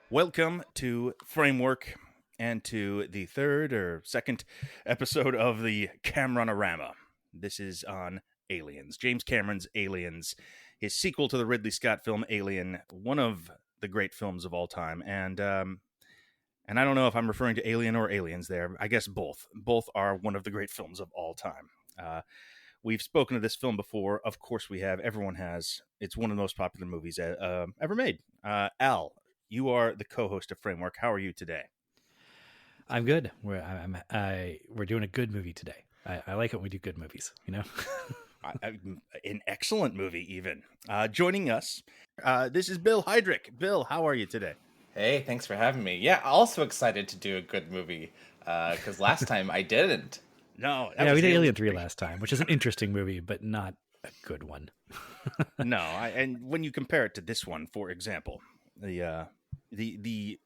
Welcome to Framework and to the third or second episode of the Cameron-arama. This is on Aliens. James Cameron's Aliens, his sequel to the Ridley Scott film Alien, one of the great films of all time. And I don't know if I'm referring to Alien or Aliens there. I guess both. Both are one of the great films of all time. We've spoken of this film before. Of course we have. Everyone has. It's one of the most popular movies ever made. Al, you are the co-host of Framework. How are you today? I'm good. We're doing a good movie today. I like it when we do good movies. An excellent movie, even. Joining us, this is Bill Heidrich. Bill, how are you today? Hey, thanks for having me. Yeah, also excited to do a good movie because last time I didn't. No, we did Alien 3 last time, which is an interesting movie, but not a good one. No, and when you compare it to this one, for example, the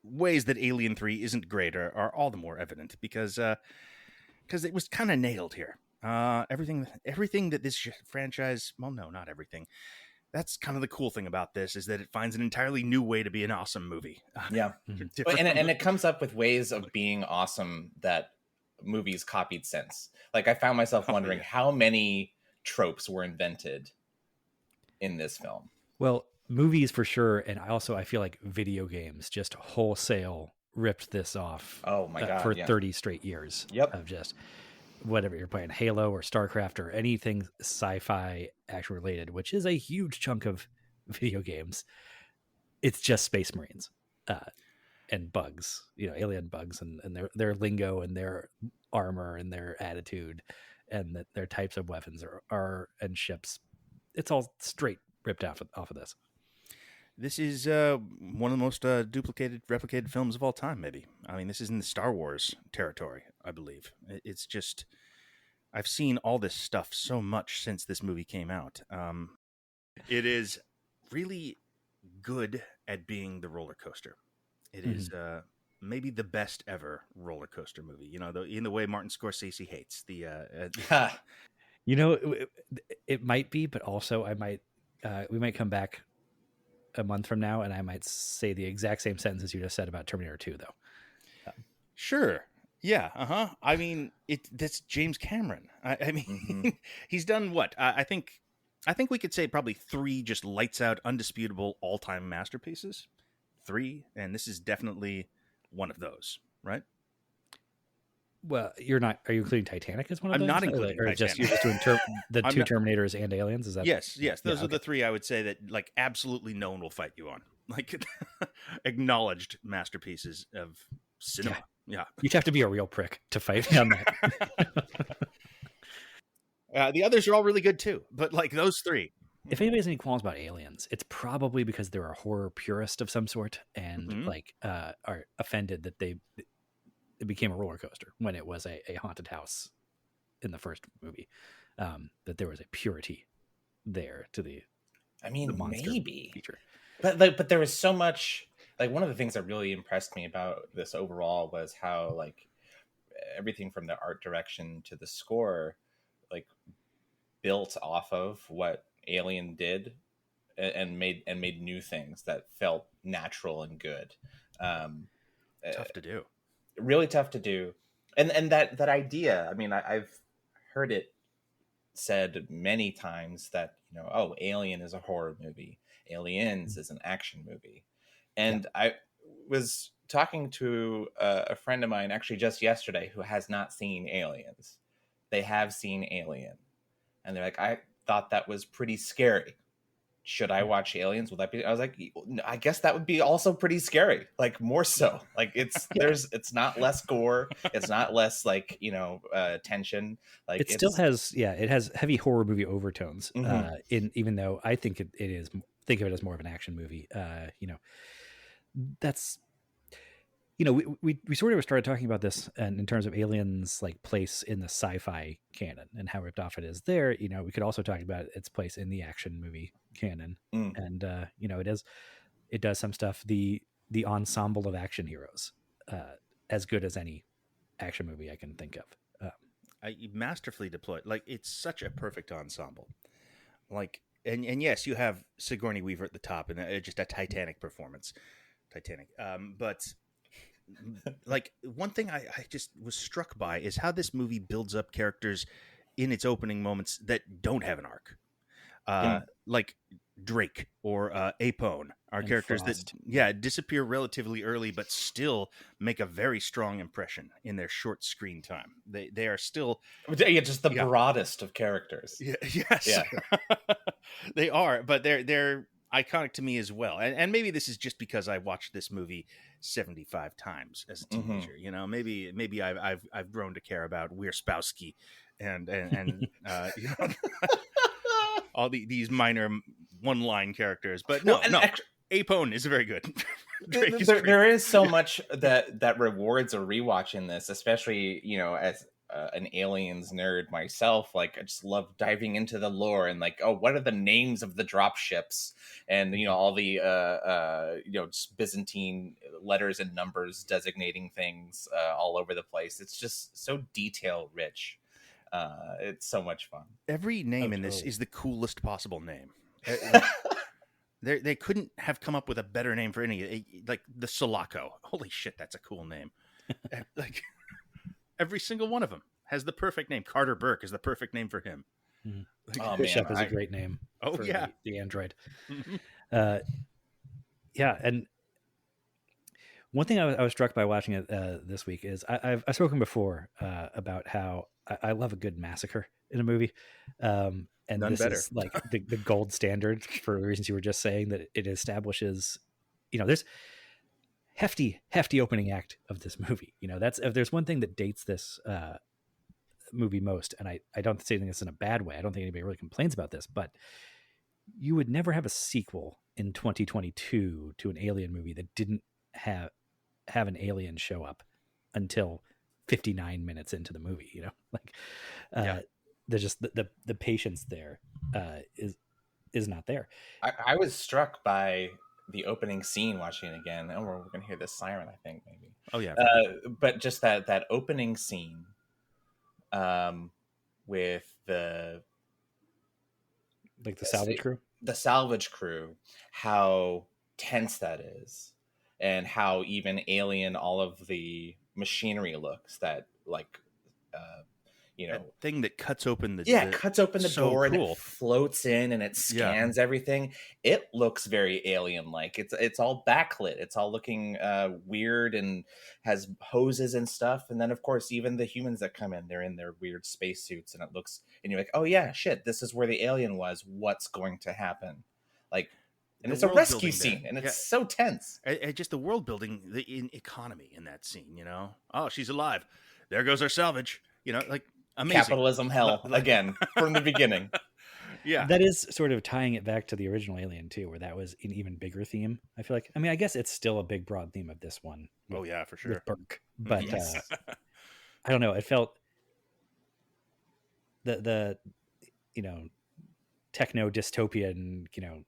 ways that Alien 3 isn't great are all the more evident because it was kind of nailed here. Everything that this franchise, well, no, not everything. That's kind of the cool thing about this is that it finds an entirely new way to be an awesome movie. Yeah, and it comes up with ways of being awesome that movies copied since. Like I found myself wondering how many tropes were invented in this film. Well, movies for sure, and I feel like video games just wholesale ripped this off. Oh my god, for 30 straight years. Yep. Of just whatever you're playing, Halo or StarCraft or anything sci-fi action related, which is a huge chunk of video games. It's just Space Marines and bugs, alien bugs and their lingo and their armor and their attitude and their types of weapons are and ships. It's all straight ripped off of this. This is one of the most replicated films of all time, maybe. I mean, this is in the Star Wars territory, I believe. It's just, I've seen all this stuff so much since this movie came out. It is really good at being the roller coaster. It is maybe the best ever roller coaster movie. In the way Martin Scorsese hates the. It might be, but also we might come back a month from now and I might say the exact same sentences you just said about Terminator 2 though. Sure. Yeah. I mean, that's James Cameron. I mean, he's done what? I think we could say probably 3 just lights out, undisputable all-time masterpieces. 3, and this is definitely one of those, right? Well, you're not. Are you including Titanic as one of those? I'm not including Titanic. You're just doing the two Terminators and Aliens? Is that? Yes. Those are the 3 I would say that like absolutely no one will fight you on. Like acknowledged masterpieces of cinema. Yeah. You'd have to be a real prick to fight me on that. The others are all really good too, but like those 3. If anybody has any qualms about Aliens, it's probably because they're a horror purist of some sort and are offended that it became a roller coaster when it was a haunted house in the first movie. That there was a purity there to the monster maybe feature. But there was so much. Like one of the things that really impressed me about this overall was how like everything from the art direction to the score like built off of what Alien did and made new things that felt natural and good. Tough to do. Really tough to do. And that idea, I mean, I've heard it said many times that, Alien is a horror movie. Aliens is an action movie. And I was talking to a friend of mine actually just yesterday who has not seen Aliens. They have seen Alien. And they're like, I thought that was pretty scary. Should I watch Aliens? Will that be? I was like, I guess that would be also pretty scary. Like more so. Like it's not less gore. It's not less like tension. Like it still has it has heavy horror movie overtones. Even though I think it is think of it as more of an action movie. That's we sort of started talking about this and in terms of Aliens like place in the sci-fi canon and how ripped off it is there. We could also talk about its place in the action movie canon. And it does some stuff. The ensemble of action heroes, as good as any action movie I can think of. Masterfully deployed. Like it's such a perfect ensemble. Like and yes, you have Sigourney Weaver at the top and just a titanic performance. Titanic. But like one thing I just was struck by is how this movie builds up characters in its opening moments that don't have an arc. Like Drake or Apone are And characters Frost. that disappear relatively early, but still make a very strong impression in their short screen time. They are still just the broadest of characters. yes, Yeah. they are, but they're iconic to me as well. And maybe this is just because I watched this movie 75 times as a teenager. You know, maybe I've grown to care about Weir Spowski and you know, all these minor one-line characters. But no, Apone is very good. There is so much that rewards a rewatch in this, especially, you know, as an Aliens nerd myself. Like, I just love diving into the lore and like, oh, what are the names of the drop ships, and you know, all the you know, just Byzantine letters and numbers designating things all over the place. It's just so detail rich. It's so much fun. Every name in this is the coolest possible name. They couldn't have come up with a better name for any, like the Sulaco. Holy shit, that's a cool name. Like every single one of them has the perfect name. Carter Burke is the perfect name for him. Mm-hmm. Oh, Bishop man, is a great name. Oh for yeah, the android. Mm-hmm. Yeah, and one thing I was struck by watching it this week is I've spoken before about how I love a good massacre in a movie, and None this better. is like the gold standard for the reasons you were just saying, that it establishes, you know, there's hefty opening act of this movie. You know, that's, if there's one thing that dates this movie most, and I don't say this in a bad way, I don't think anybody really complains about this, but you would never have a sequel in 2022 to an Alien movie that didn't have an alien show up until 59 minutes into the movie. You know, like there's just the patience there is not there. I was struck by the opening scene watching it again. Oh, we're gonna hear this siren, I think, maybe. Oh yeah. But just that opening scene, with the salvage crew, how tense that is, and how even alien all of the machinery looks. That like, you know, that thing that cuts open the cuts open the door, cool. and it floats in and it scans everything. It looks very alien like. It's all backlit. It's all looking weird and has hoses and stuff. And then of course even the humans that come in, they're in their weird spacesuits, and it looks, and you're like, oh yeah, shit, this is where the alien was. What's going to happen? Like, and it's a rescue scene, and it's so tense. And just the world building, the economy in that scene. You know, oh, she's alive. There goes our salvage. You know, like. Amazing. Capitalism hell again from the beginning. Yeah, that is sort of tying it back to the original Alien too, where that was an even bigger theme. I feel like, I mean, I guess it's still a big broad theme of this one. Oh yeah, for sure. With Burke, but yes. I don't know. It felt the you know, techno dystopian, you know,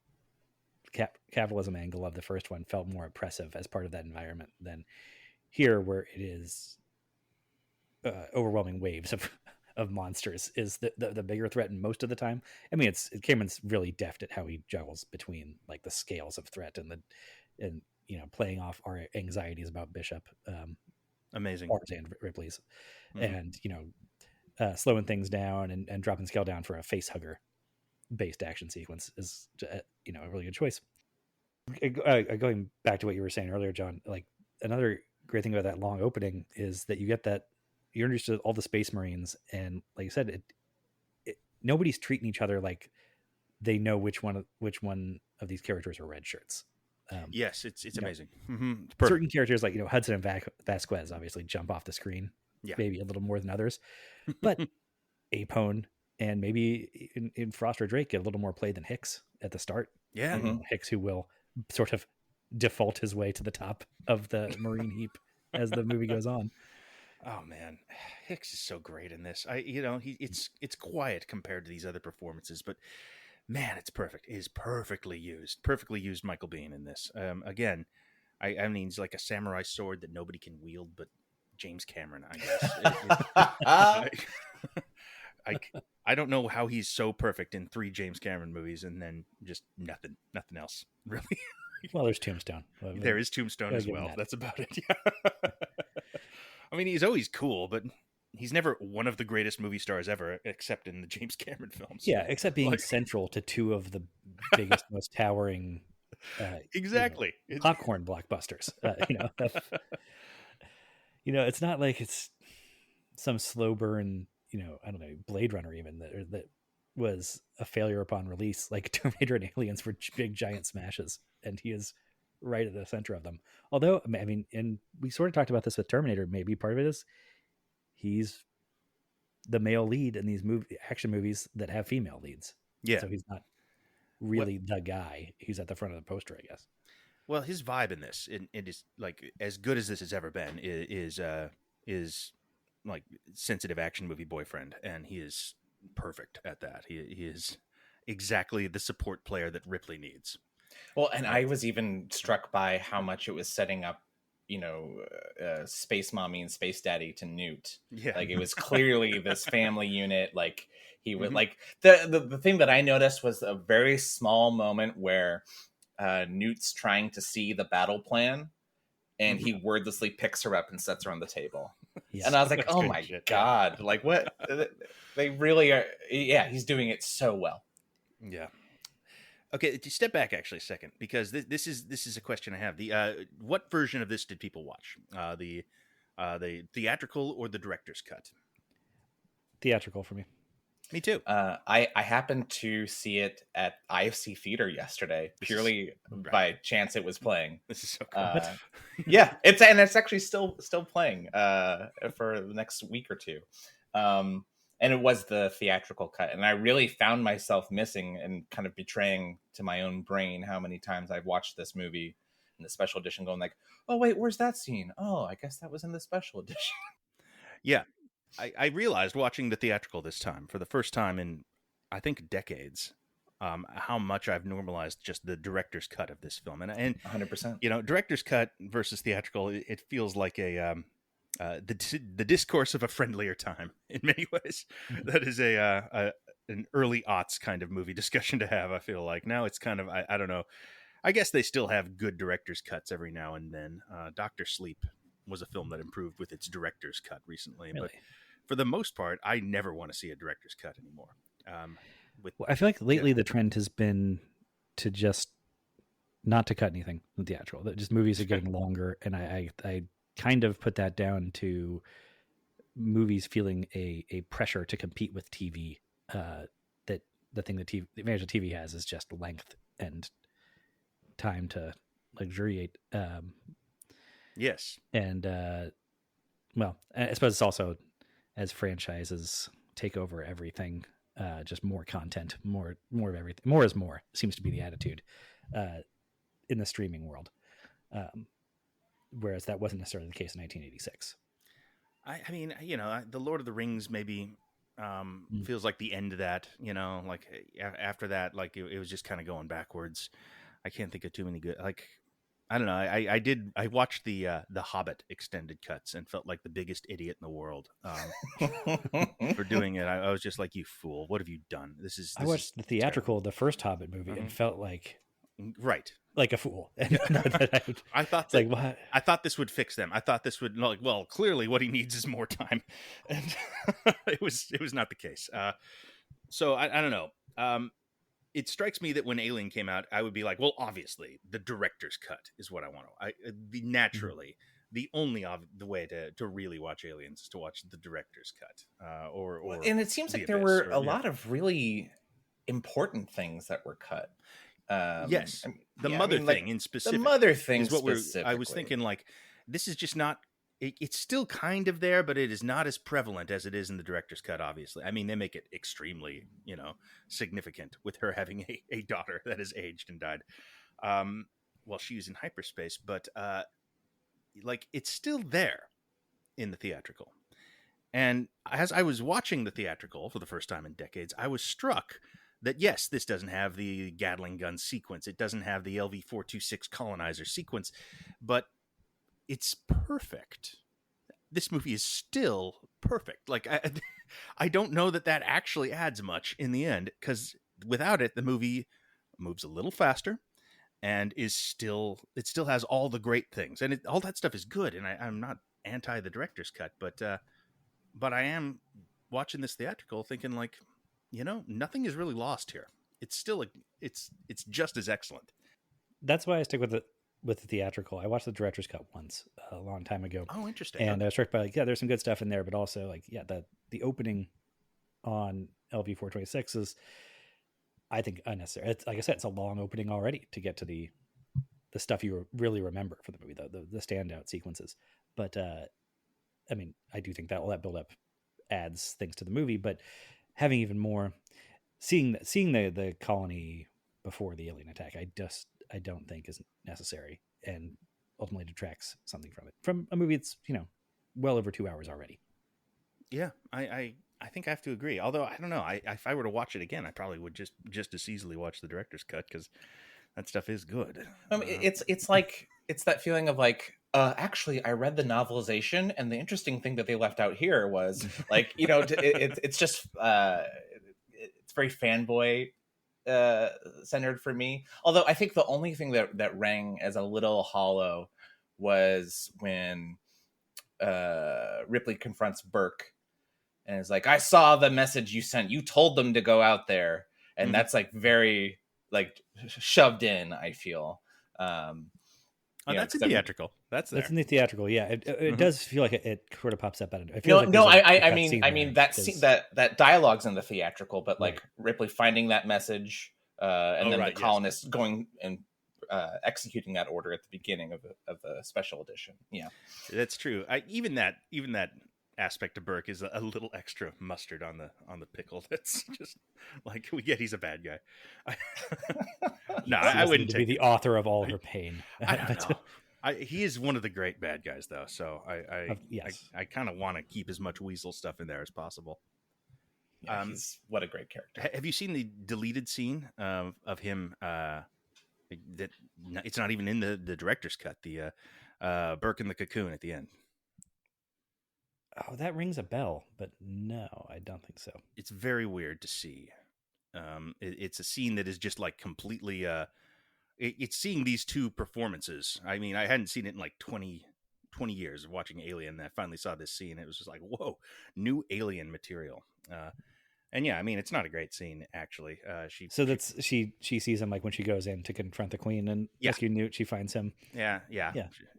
capitalism angle of the first one felt more oppressive as part of that environment than here, where it is overwhelming waves of monsters is the bigger threat. And most of the time, I mean, Cameron's really deft at how he juggles between like the scales of threat and you know, playing off our anxieties about Bishop, amazing, and Ripley's, and you know, slowing things down and dropping scale down for a face hugger based action sequence is, you know, a really good choice. Going back to what you were saying earlier, John, like another great thing about that long opening is that you get that you're introduced to all the Space Marines, and like I said, nobody's treating each other like they know which one of these characters are red shirts. Yes, it's amazing. Certain characters, like, you know, Hudson and Vasquez, obviously jump off the screen, maybe a little more than others, but Apone and maybe in Frost or Drake get a little more play than Hicks at the start. Yeah, Hicks, who will sort of default his way to the top of the Marine heap as the movie goes on. Oh man, Hicks is so great in this. It's quiet compared to these other performances, but man, it's perfect. It is perfectly used Michael Biehn in this. Again, I mean, he's like a samurai sword that nobody can wield, but James Cameron, I guess. I don't know how he's so perfect in 3 James Cameron movies and then just nothing else, really. Well, there's Tombstone. There is Tombstone as well. That. That's about it. Yeah. I mean, he's always cool, but he's never one of the greatest movie stars ever, except in the James Cameron films. Yeah, except being central to two of the biggest, most towering, exactly, popcorn blockbusters. It's not like it's some slow burn. I don't know, Blade Runner even that was a failure upon release. Like Terminator and Aliens were big giant smashes, and he is right at the center of them. Although, I mean, and we sort of talked about this with Terminator. Maybe part of it is he's the male lead in these action movies that have female leads. Yeah. So he's not really the guy who's at the front of the poster, I guess. Well, his vibe in this, it is like as good as this has ever been, is like sensitive action movie boyfriend, and he is perfect at that. He is exactly the support player that Ripley needs. Well, and I was even struck by how much it was setting up, Space Mommy and Space Daddy to Newt. Yeah. Like it was clearly this family unit. Like he would like the thing that I noticed was a very small moment where Newt's trying to see the battle plan, and he wordlessly picks her up and sets her on the table. Yes. And I was like, oh my God, like what? They really are. Yeah, he's doing it so well. Yeah. Okay, step back actually a second, because this is a question I have. The what version of this did people watch? The theatrical or the director's cut? Theatrical for me. Me too. I happened to see it at IFC Theater yesterday, purely by chance it was playing. This is so cool. Yeah, it's actually still playing for the next week or two. And it was the theatrical cut. And I really found myself missing and kind of betraying to my own brain how many times I've watched this movie in the special edition going like, oh, wait, where's that scene? Oh, I guess that was in the special edition. Yeah. I realized watching the theatrical this time for the first time in, I think, decades, how much I've normalized just the director's cut of this film. And 100%. Director's cut versus theatrical, it feels like the discourse of a friendlier time in many ways. That is an early aughts kind of movie discussion to have. I feel like now it's kind of I don't know. I guess they still have good director's cuts every now and then. Dr. Sleep was a film that improved with its director's cut recently, Really? But for the most part, I never want to see a director's cut anymore. Well, I feel like lately the trend has been to just not to cut anything in theatrical. That just movies are getting longer, and I kind of put that down to movies feeling a pressure to compete with TV. That the thing the advantage of TV has is just length and time to luxuriate. Yes, and well, I suppose it's also as franchises take over everything, just more content, more of everything. More is more seems to be the attitude in the streaming world. Whereas that wasn't necessarily the case in 1986. I mean, the Lord of the Rings maybe feels like the end of that. Like after that, like it was just kind of going backwards. I can't think of too many good. Like I don't know. I watched the Hobbit extended cuts and felt like the biggest idiot in the world for doing it. I was just like, you fool! What have you done? I watched the theatrical, the first Hobbit movie, and felt like like a fool. I thought that, like, what? I thought this would fix them. I thought this would clearly what he needs is more time, and it was not the case. So I don't know. It strikes me that when Alien came out, I would be like, well, obviously the director's cut is what I want to. Naturally, the only the way to really watch Aliens is to watch the director's cut. And it seems like there were a lot of really important things that were cut. Yes, the mother thing in specific. The mother thing is what I was thinking. Like, this is just not. It's still kind of there, but it is not as prevalent as it is in the director's cut. Obviously, I mean, they make it extremely, significant with her having a daughter that has aged and died while she was in hyperspace. But it's still there in the theatrical. And as I was watching the theatrical for the first time in decades, I was struck that, yes, this doesn't have the Gatling gun sequence. It doesn't have the LV-426 colonizer sequence, but it's perfect. This movie is still perfect. Like, I don't know that actually adds much in the end, because without it, the movie moves a little faster and it still has all the great things, and all that stuff is good. And I'm not anti the director's cut, but I am watching this theatrical, thinking like, nothing is really lost here. It's still it's just as excellent. That's why I stick with the theatrical. I watched the director's cut once a long time ago. Oh, interesting. And Okay. I was struck by there's some good stuff in there, but also the opening on LV-426 is, I think, unnecessary. It's, like I said, it's a long opening already to get to the stuff you really remember for the movie, the standout sequences. But I mean, I do think that all that build up adds things to the movie, but having even more, seeing the colony before the alien attack, I don't think is necessary, and ultimately detracts something from a movie that's well over 2 hours already. Yeah, I think I have to agree. Although I don't know, if I were to watch it again, I probably would just as easily watch the director's cut, because that stuff is good. It's like, it's that feeling of like, actually, I read the novelization, and the interesting thing that they left out here was like, it's just it's very fanboy centered for me. Although I think the only thing that rang as a little hollow was when Ripley confronts Burke and is like, I saw the message you sent. You told them to go out there. And that's like very like shoved in, I feel. That's in theatrical. That's in the theatrical. Yeah, it does feel like it sort of pops up out of it. It feels feels I mean that dialogue's in the theatrical, but like Ripley finding that message, and then the colonists going and executing that order at the beginning of the special edition. Yeah, that's true. Even that aspect of Burke is a little extra mustard on the pickle. That's just like, we get he's a bad guy. No, I wouldn't be the author of all her pain. I don't know. He is one of the great bad guys, though. So I kind of want to keep as much Weasel stuff in there as possible. Yeah, he's what a great character. Have you seen the deleted scene of him? That it's not even in the director's cut. The Burke in the cocoon at the end. Oh, that rings a bell, but no, I don't think so. It's very weird to see. It's a scene that is just like completely. It's seeing these two performances. I mean, I hadn't seen it in like 20 years of watching Alien. And I finally saw this scene. It was just like, whoa, new Alien material. And yeah, I mean, it's not a great scene, actually. She sees him like when she goes in to confront the Queen and rescue Newt. She finds him. Yeah.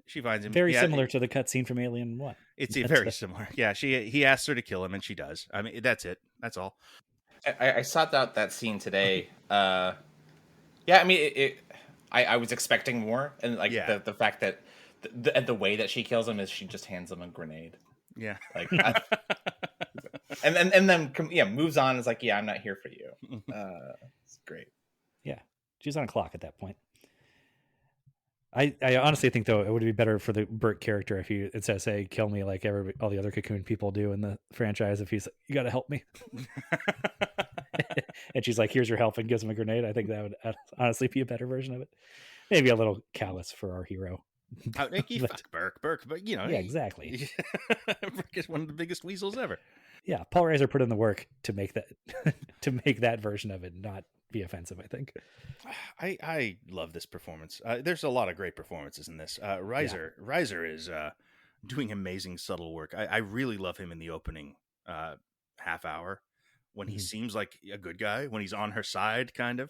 She finds him very similar to the cutscene from Alien 1. It's very similar. Yeah, he asks her to kill him, and she does. I mean, that's it. That's all. I sought out that scene today. Yeah, I mean, I was expecting more, and like the fact that the way that she kills him is she just hands him a grenade. Yeah, like, and then moves on. Is like, yeah, I'm not here for you. It's great. Yeah, she's on a clock at that point. I honestly think, though, it would be better for the Burke character if he, instead of say kill me like all the other Cocoon people do in the franchise, if he's like, you got to help me. And she's like, here's your help, and gives him a grenade. I think that would honestly be a better version of it. Maybe a little callous for our hero. Fuck Burke, but yeah, exactly. Burke is one of the biggest weasels ever. Yeah, Paul Reiser put in the work to make that version of it not be offensive, I think. I love this performance. There's a lot of great performances in this. Reiser is doing amazing subtle work. I really love him in the opening half hour when he seems like a good guy, when he's on her side, kind of,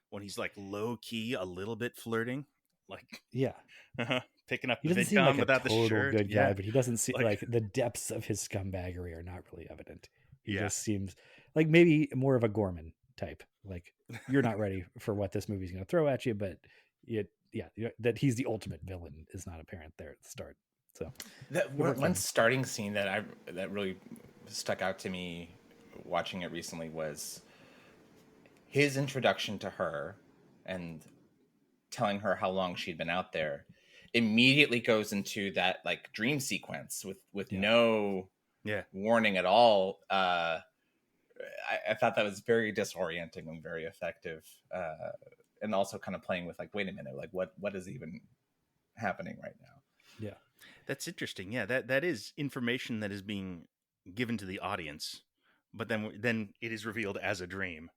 when he's like low key, a little bit flirting, like picking up the VidCom like without the shirt. Good guy, but he doesn't seem like the depths of his scumbaggery are not really evident. He just seems like maybe more of a Gorman type. Like, you're not ready for what this movie's going to throw at you, but that he's the ultimate villain is not apparent there at the start. So that one starting scene that really stuck out to me watching it recently was his introduction to her and telling her how long she'd been out there. Immediately goes into that like dream sequence with no warning at all. I thought that was very disorienting and very effective, and also kind of playing with like, wait a minute, like what is even happening right now? Yeah, that's interesting. Yeah, that is information that is being given to the audience, but then it is revealed as a dream,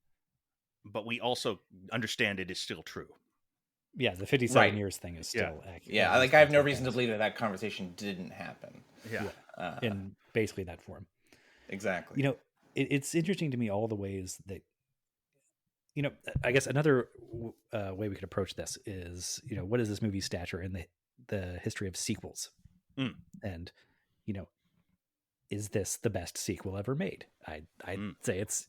but we also understand it is still true. Yeah, the 57 Right. years thing is still accurate. Yeah, like I have no reason to believe that conversation didn't happen. Yeah. In basically that form. Exactly. You know, it's interesting to me all the ways that, you know, I guess another way we could approach this is, you know, what is this movie's stature in the history of sequels? Mm. And, you know, is this the best sequel ever made? I'd say it's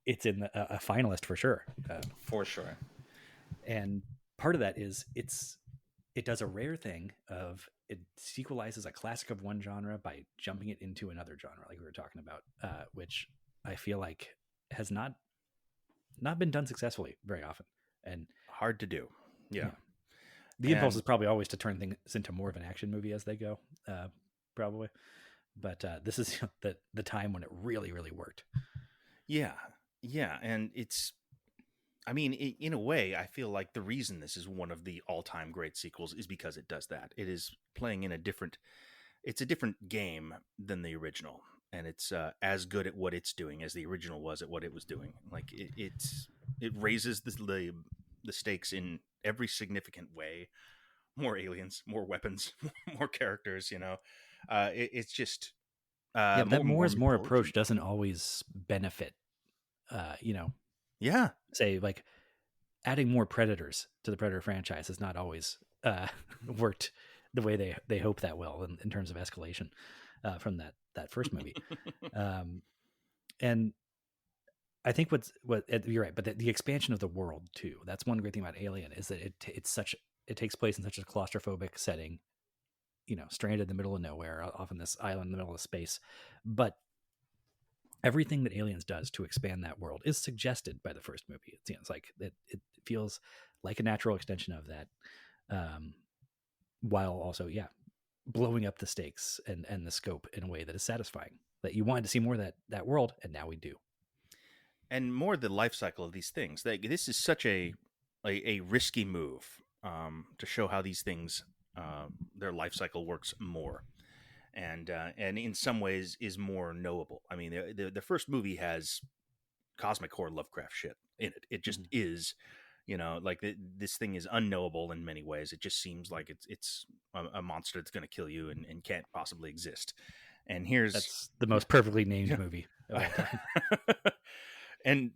in a finalist for sure. For sure. And part of that is it does a rare thing of it sequelizes a classic of one genre by jumping it into another genre, like we were talking about, which I feel like has not been done successfully very often, and hard to do. Yeah. The impulse is probably always to turn things into more of an action movie as they go, probably. But this is the time when it really, really worked. Yeah. Yeah. And it's, I mean, in a way, I feel like the reason this is one of the all-time great sequels is because it does that. It is playing in it's a different game than the original. And it's as good at what it's doing as the original was at what it was doing. Like it raises the stakes in every significant way. More aliens, more weapons, more characters. You know, it's just that more is more important. approach doesn't always benefit. You know, Yeah. Say like adding more Predators to the Predator franchise has not always worked the way they hope that will in terms of escalation from that first movie. And I think what you're right, but the expansion of the world too. That's one great thing about Alien is that it takes place in such a claustrophobic setting, you know, stranded in the middle of nowhere, off on this island in the middle of space. But everything that Aliens does to expand that world is suggested by the first movie. It's like it feels like a natural extension of that, while also, blowing up the stakes and the scope in a way that is satisfying. That you wanted to see more of that world, and now we do. And more the life cycle of these things. This is such a risky move to show how these things, their life cycle works more. And in some ways is more knowable. I mean, the first movie has cosmic horror Lovecraft shit in it. It just is, you know, like this thing is unknowable in many ways. It just seems like it's a monster that's going to kill you and can't possibly exist. And that's the most perfectly named movie of all time. And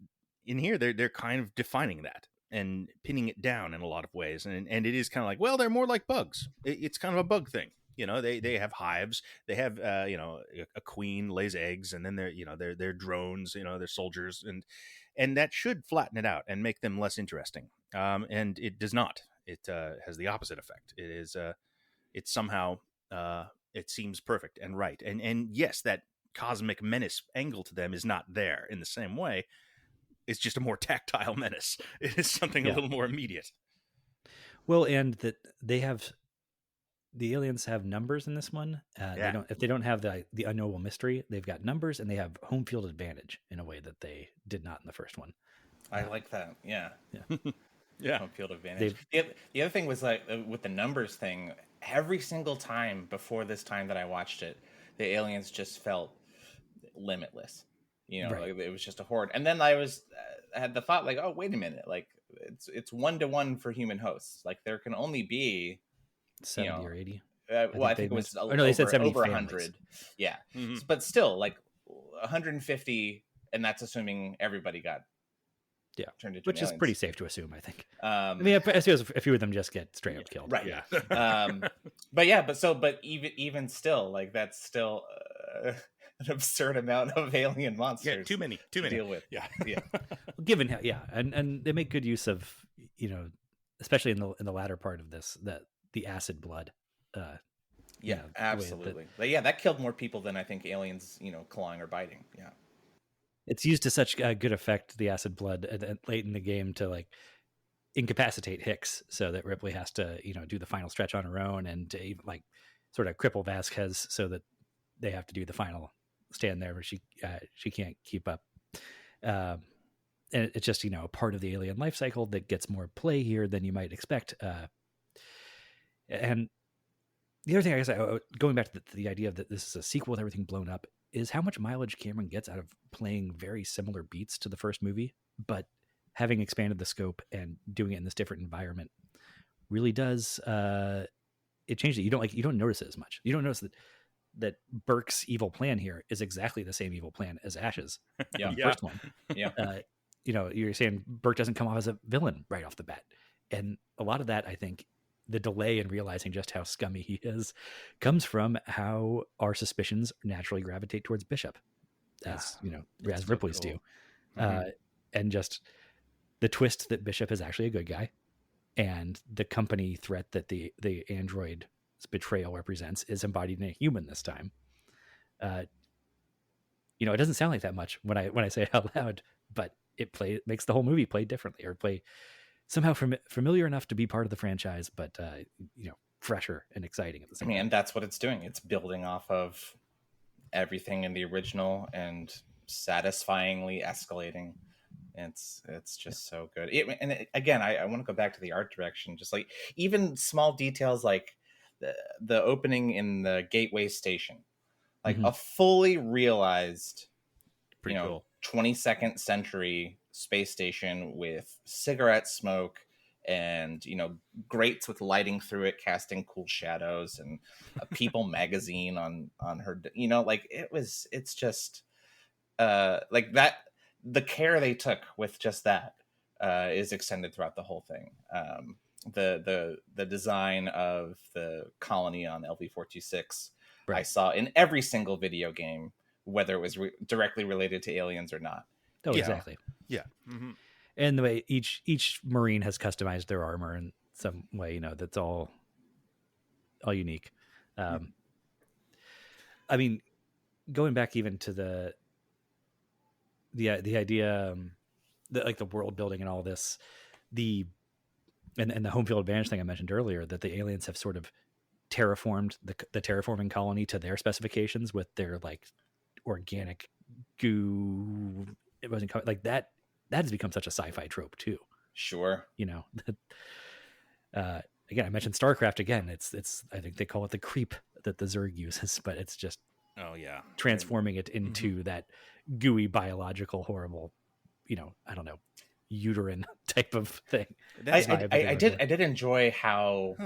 in here, they're kind of defining that and pinning it down in a lot of ways. And it is kind of like, well, they're more like bugs. It's kind of a bug thing. You know, they have hives. They have, you know, a queen lays eggs, and then they're drones. You know, they're soldiers, and that should flatten it out and make them less interesting. And it does not. It has the opposite effect. It is, it's somehow, it seems perfect and right. And yes, that cosmic menace angle to them is not there in the same way. It's just a more tactile menace. It is something a little more immediate. Well, and that the aliens have numbers in this one. If they don't have the unknowable mystery, they've got numbers, and they have home field advantage in a way that they did not in the first one. I like that. Yeah. Yeah. Home field advantage. The other thing was like with the numbers thing. Every single time before this time that I watched it, the aliens just felt limitless. You know, like it was just a horde. And then I had the thought like, oh, wait a minute, like it's 1-to-1 for human hosts. Like there can only be 70 or 80. Well, I think it was they said 70 over 100. Yeah. Mm-hmm. But still, like 150, and that's assuming everybody got turned into which aliens. Is pretty safe to assume, I think. I mean, I suppose a few of them just get straight up killed. Right. Yeah. but even still, like that's still an absurd amount of alien monsters. Yeah, too many to deal with. Yeah. Given, and they make good use of, you know, especially in the latter part of this, the acid blood. Absolutely. That killed more people than I think aliens, you know, clawing or biting. Yeah. It's used to such good effect, the acid blood, late in the game to like incapacitate Hicks, so that Ripley has to, you know, do the final stretch on her own, and to like sort of cripple Vasquez so that they have to do the final stand there where she can't keep up. And it's just, you know, a part of the alien life cycle that gets more play here than you might expect. And the other thing, I guess, going back to the idea of that this is a sequel with everything blown up, is how much mileage Cameron gets out of playing very similar beats to the first movie, but having expanded the scope and doing it in this different environment. really does it changed it. You don't notice it as much. You don't notice that Burke's evil plan here is exactly the same evil plan as Ash's Yeah. in the Yeah. first one. Yeah. You're saying Burke doesn't come off as a villain right off the bat. And a lot of that, I think, the delay in realizing just how scummy he is comes from how our suspicions naturally gravitate towards Bishop, as It's as so Ripley's cool. do. Mhm. And just the twist that Bishop is actually a good guy, and the company threat that the android's betrayal represents is embodied in a human this time. It doesn't sound like that much when I say it out loud, but it makes the whole movie play differently, or play somehow familiar enough to be part of the franchise, but fresher and exciting at the I same mean, time. and that's what it's doing. It's building off of everything in the original and satisfyingly escalating. It's just so good. Again, I want to go back to the art direction. Just like even small details like the opening in the Gateway Station, like Mhm. a fully realized, Pretty cool. 22nd century space station with cigarette smoke and grates with lighting through it casting cool shadows, and a People magazine on her, like it's just like that. The care they took with just that is extended throughout the whole thing. The design of the colony on LV-426 I Right. saw in every single video game, whether it was directly related to aliens or not. Oh, Yeah. exactly. Yeah. Mm-hmm. And the way each Marine has customized their armor in some way, that's all unique. I mean, going back even to the idea, like the world building and all this, and the home field advantage thing I mentioned earlier, that the aliens have sort of terraformed the terraforming colony to their specifications with their like organic goo. It wasn't like that. That has become such a sci-fi trope too. Sure. Again, I mentioned StarCraft again. It's I think they call it the creep that the Zerg uses, but it's just Oh yeah. transforming it into that gooey biological horrible, I don't know, uterine type of thing. That's I did enjoy how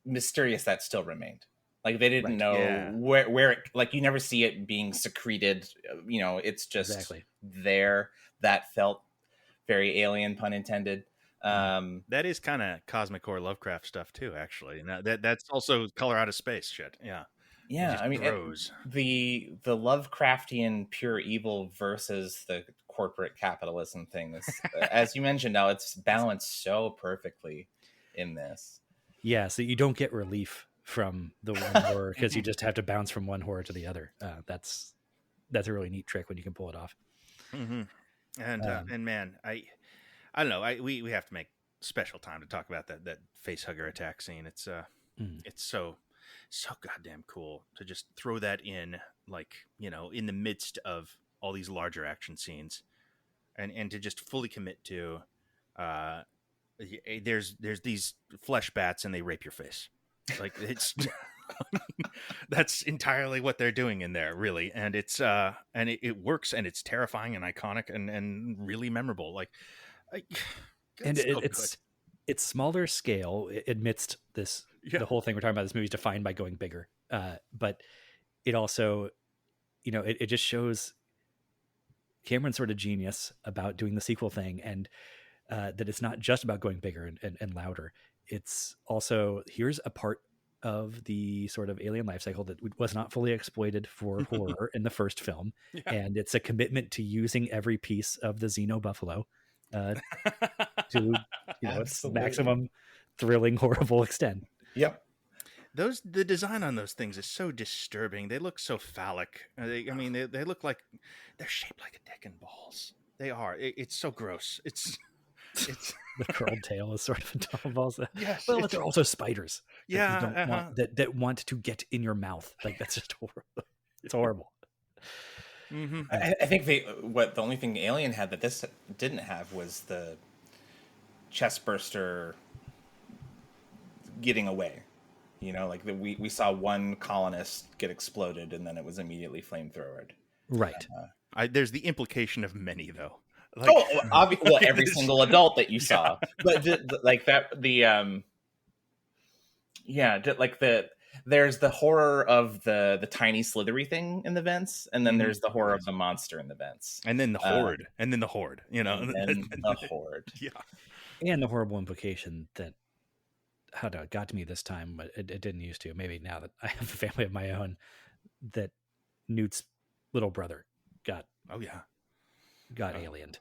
mysterious that still remained. Like they didn't Right. know Yeah. where it, like you never see it being secreted. It's just Exactly. there. That felt very alien, pun intended. that is kind of cosmic or Lovecraft stuff too, actually. And that's also color out of space shit. Yeah. It Yeah, just I mean grows. the Lovecraftian pure evil versus the corporate capitalism thing is, as you mentioned, now it's balanced so perfectly in this. Yeah, so you don't get relief from the one horror because you just have to bounce from one horror to the other. That's a really neat trick when you can pull it off. Mm-hmm. And man, I don't know. We have to make special time to talk about that face hugger attack scene. It's it's so goddamn cool to just throw that in, like, in the midst of all these larger action scenes, and to just fully commit to there's these flesh bats and they rape your face. Like it's that's entirely what they're doing in there, really. And it's and it works, and it's terrifying and iconic and really memorable. Like And so it's smaller scale amidst this. Yeah. The whole thing we're talking about, this movie is defined by going bigger, but it also, it just shows Cameron's sort of genius about doing the sequel thing, and that it's not just about going bigger and louder. It's also, here's a part of the sort of alien life cycle that was not fully exploited for horror in the first film. Yeah. And it's a commitment to using every piece of the Xeno Buffalo to its Absolutely. maximum thrilling, horrible extent. Yep. The design on those things is so disturbing. They look so phallic. They look like they're shaped like a dick and balls. They are. It's so gross. It's The curled tail is sort of a top of also. yes. Well, but they're also spiders. That you Yeah. don't want, that want to get in your mouth. Like that's just horrible. It's horrible. Mm-hmm. I think the only thing Alien had that this didn't have was the chest burster getting away. Like we saw one colonist get exploded and then it was immediately flamethrowered. Right. There's the implication of many, though. Like, Well, every single adult that you saw, but like that, there's the horror of the tiny slithery thing in the vents, and then there's the horror of the monster in the vents, and then the horde, and then the horde. You know, and then the horde. Yeah, and the horrible implication that it got to me this time, but it didn't used to. Maybe now that I have a family of my own, that Newt's little brother got aliened.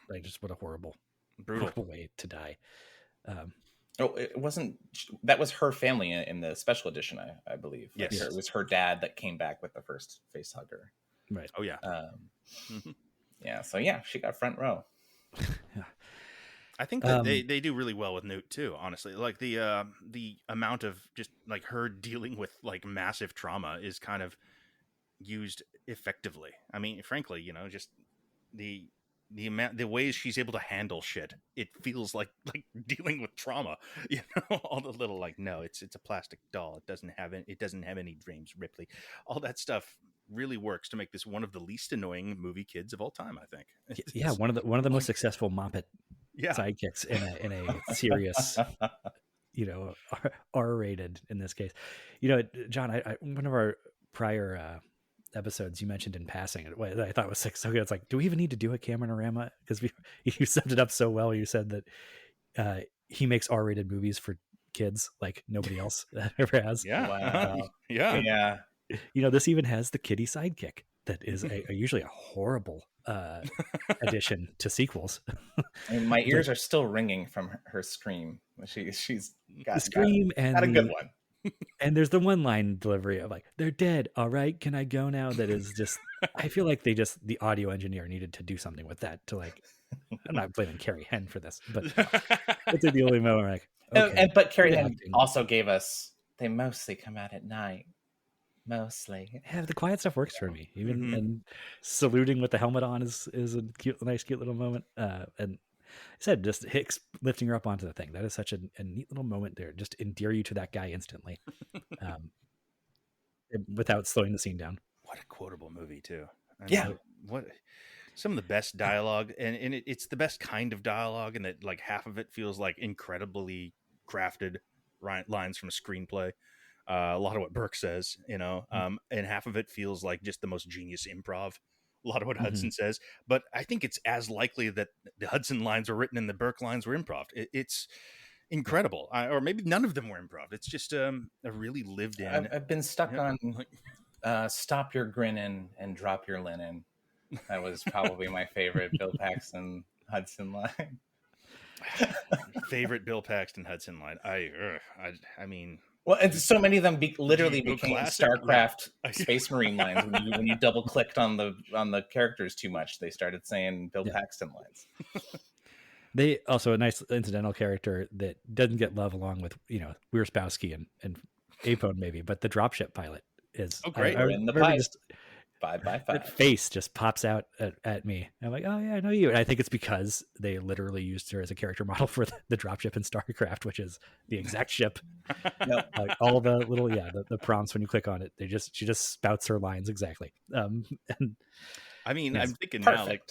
Like, just what a brutal way to die. It wasn't. That was her family in the special edition, I believe. Yes, it was her dad that came back with the first face hugger. Right. Oh yeah. Yeah. So yeah, she got front row. Yeah. I think that they do really well with Newt too. Honestly, like the amount of just like her dealing with like massive trauma is kind of used effectively. I mean, frankly, you know, just the ways she's able to handle shit, it feels like dealing with trauma. You know, all the little like, no, it's a plastic doll. It doesn't have any dreams, Ripley. All that stuff really works to make this one of the least annoying movie kids of all time. I think. Yeah, one of the most successful Moppet sidekicks in a serious, you know, R-rated in this case. You know, John, I one of our prior episodes you mentioned in passing, I thought was so good. It's like, do we even need to do a Cameron-arama? Because you summed it up so well. You said that he makes R-rated movies for kids like nobody else ever has. Yeah. Wow. Yeah. You know, this even has the kitty sidekick that is usually a horrible addition to sequels. I mean, my ears are still ringing from her scream. She's got the scream got a good one. And there's the one line delivery of like, they're dead. All right. Can I go now? That is just, I feel like the audio engineer needed to do something with that to like, I'm not blaming Carrie Henn for this, but it's the only moment like, okay. But Carrie Henn also gave us, they mostly come out at night. Mostly. Yeah, the quiet stuff works for me. Even and saluting with the helmet on is a nice, cute little moment. And I said, just Hicks lifting her up onto the thing. That is such a neat little moment there. Just endear you to that guy instantly, without slowing the scene down. What a quotable movie too. What some of the best dialogue, and it's the best kind of dialogue, and that like half of it feels like incredibly crafted lines from a screenplay. A lot of what Burke says, you know, and half of it feels like just the most genius improv. A lot of what Hudson says, but I think it's as likely that the Hudson lines were written and the Burke lines were improv. It's incredible, or maybe none of them were improv. It's just a really lived in. I've been stuck on "Stop your grinning and drop your linen." That was probably my favorite Bill Paxton Hudson line. Favorite Bill Paxton Hudson line. I mean. Well, and so many of them literally became StarCraft Space Marine lines. When you double clicked on the characters too much, they started saying Bill Paxton lines. They also a nice incidental character that doesn't get love along with, you know, Wierzbowski and Apone maybe, but the dropship pilot is great. In the pipe. 5x5. That face just pops out at me. I'm like, oh yeah, I know you. And I think it's because they literally used her as a character model for the dropship in StarCraft, which is the exact ship. Like all the little the prompts when you click on it, she just spouts her lines exactly. And I mean, I'm thinking now, like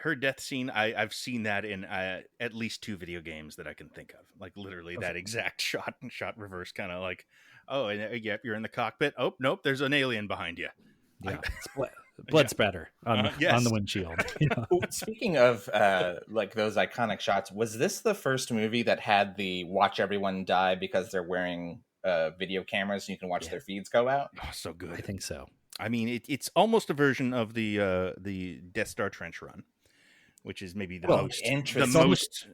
her death scene. I've seen that in at least 2 video games that I can think of. Like literally that exact shot reverse, kind of like, oh, and you're in the cockpit. Oh nope, there's an alien behind you. Yeah, blood splatter on the windshield. You know? Speaking of like those iconic shots, was this the first movie that had the watch everyone die because they're wearing video cameras and you can watch their feeds go out? Oh, so good. I think so. I mean, it's almost a version of the Death Star trench run, which is maybe the most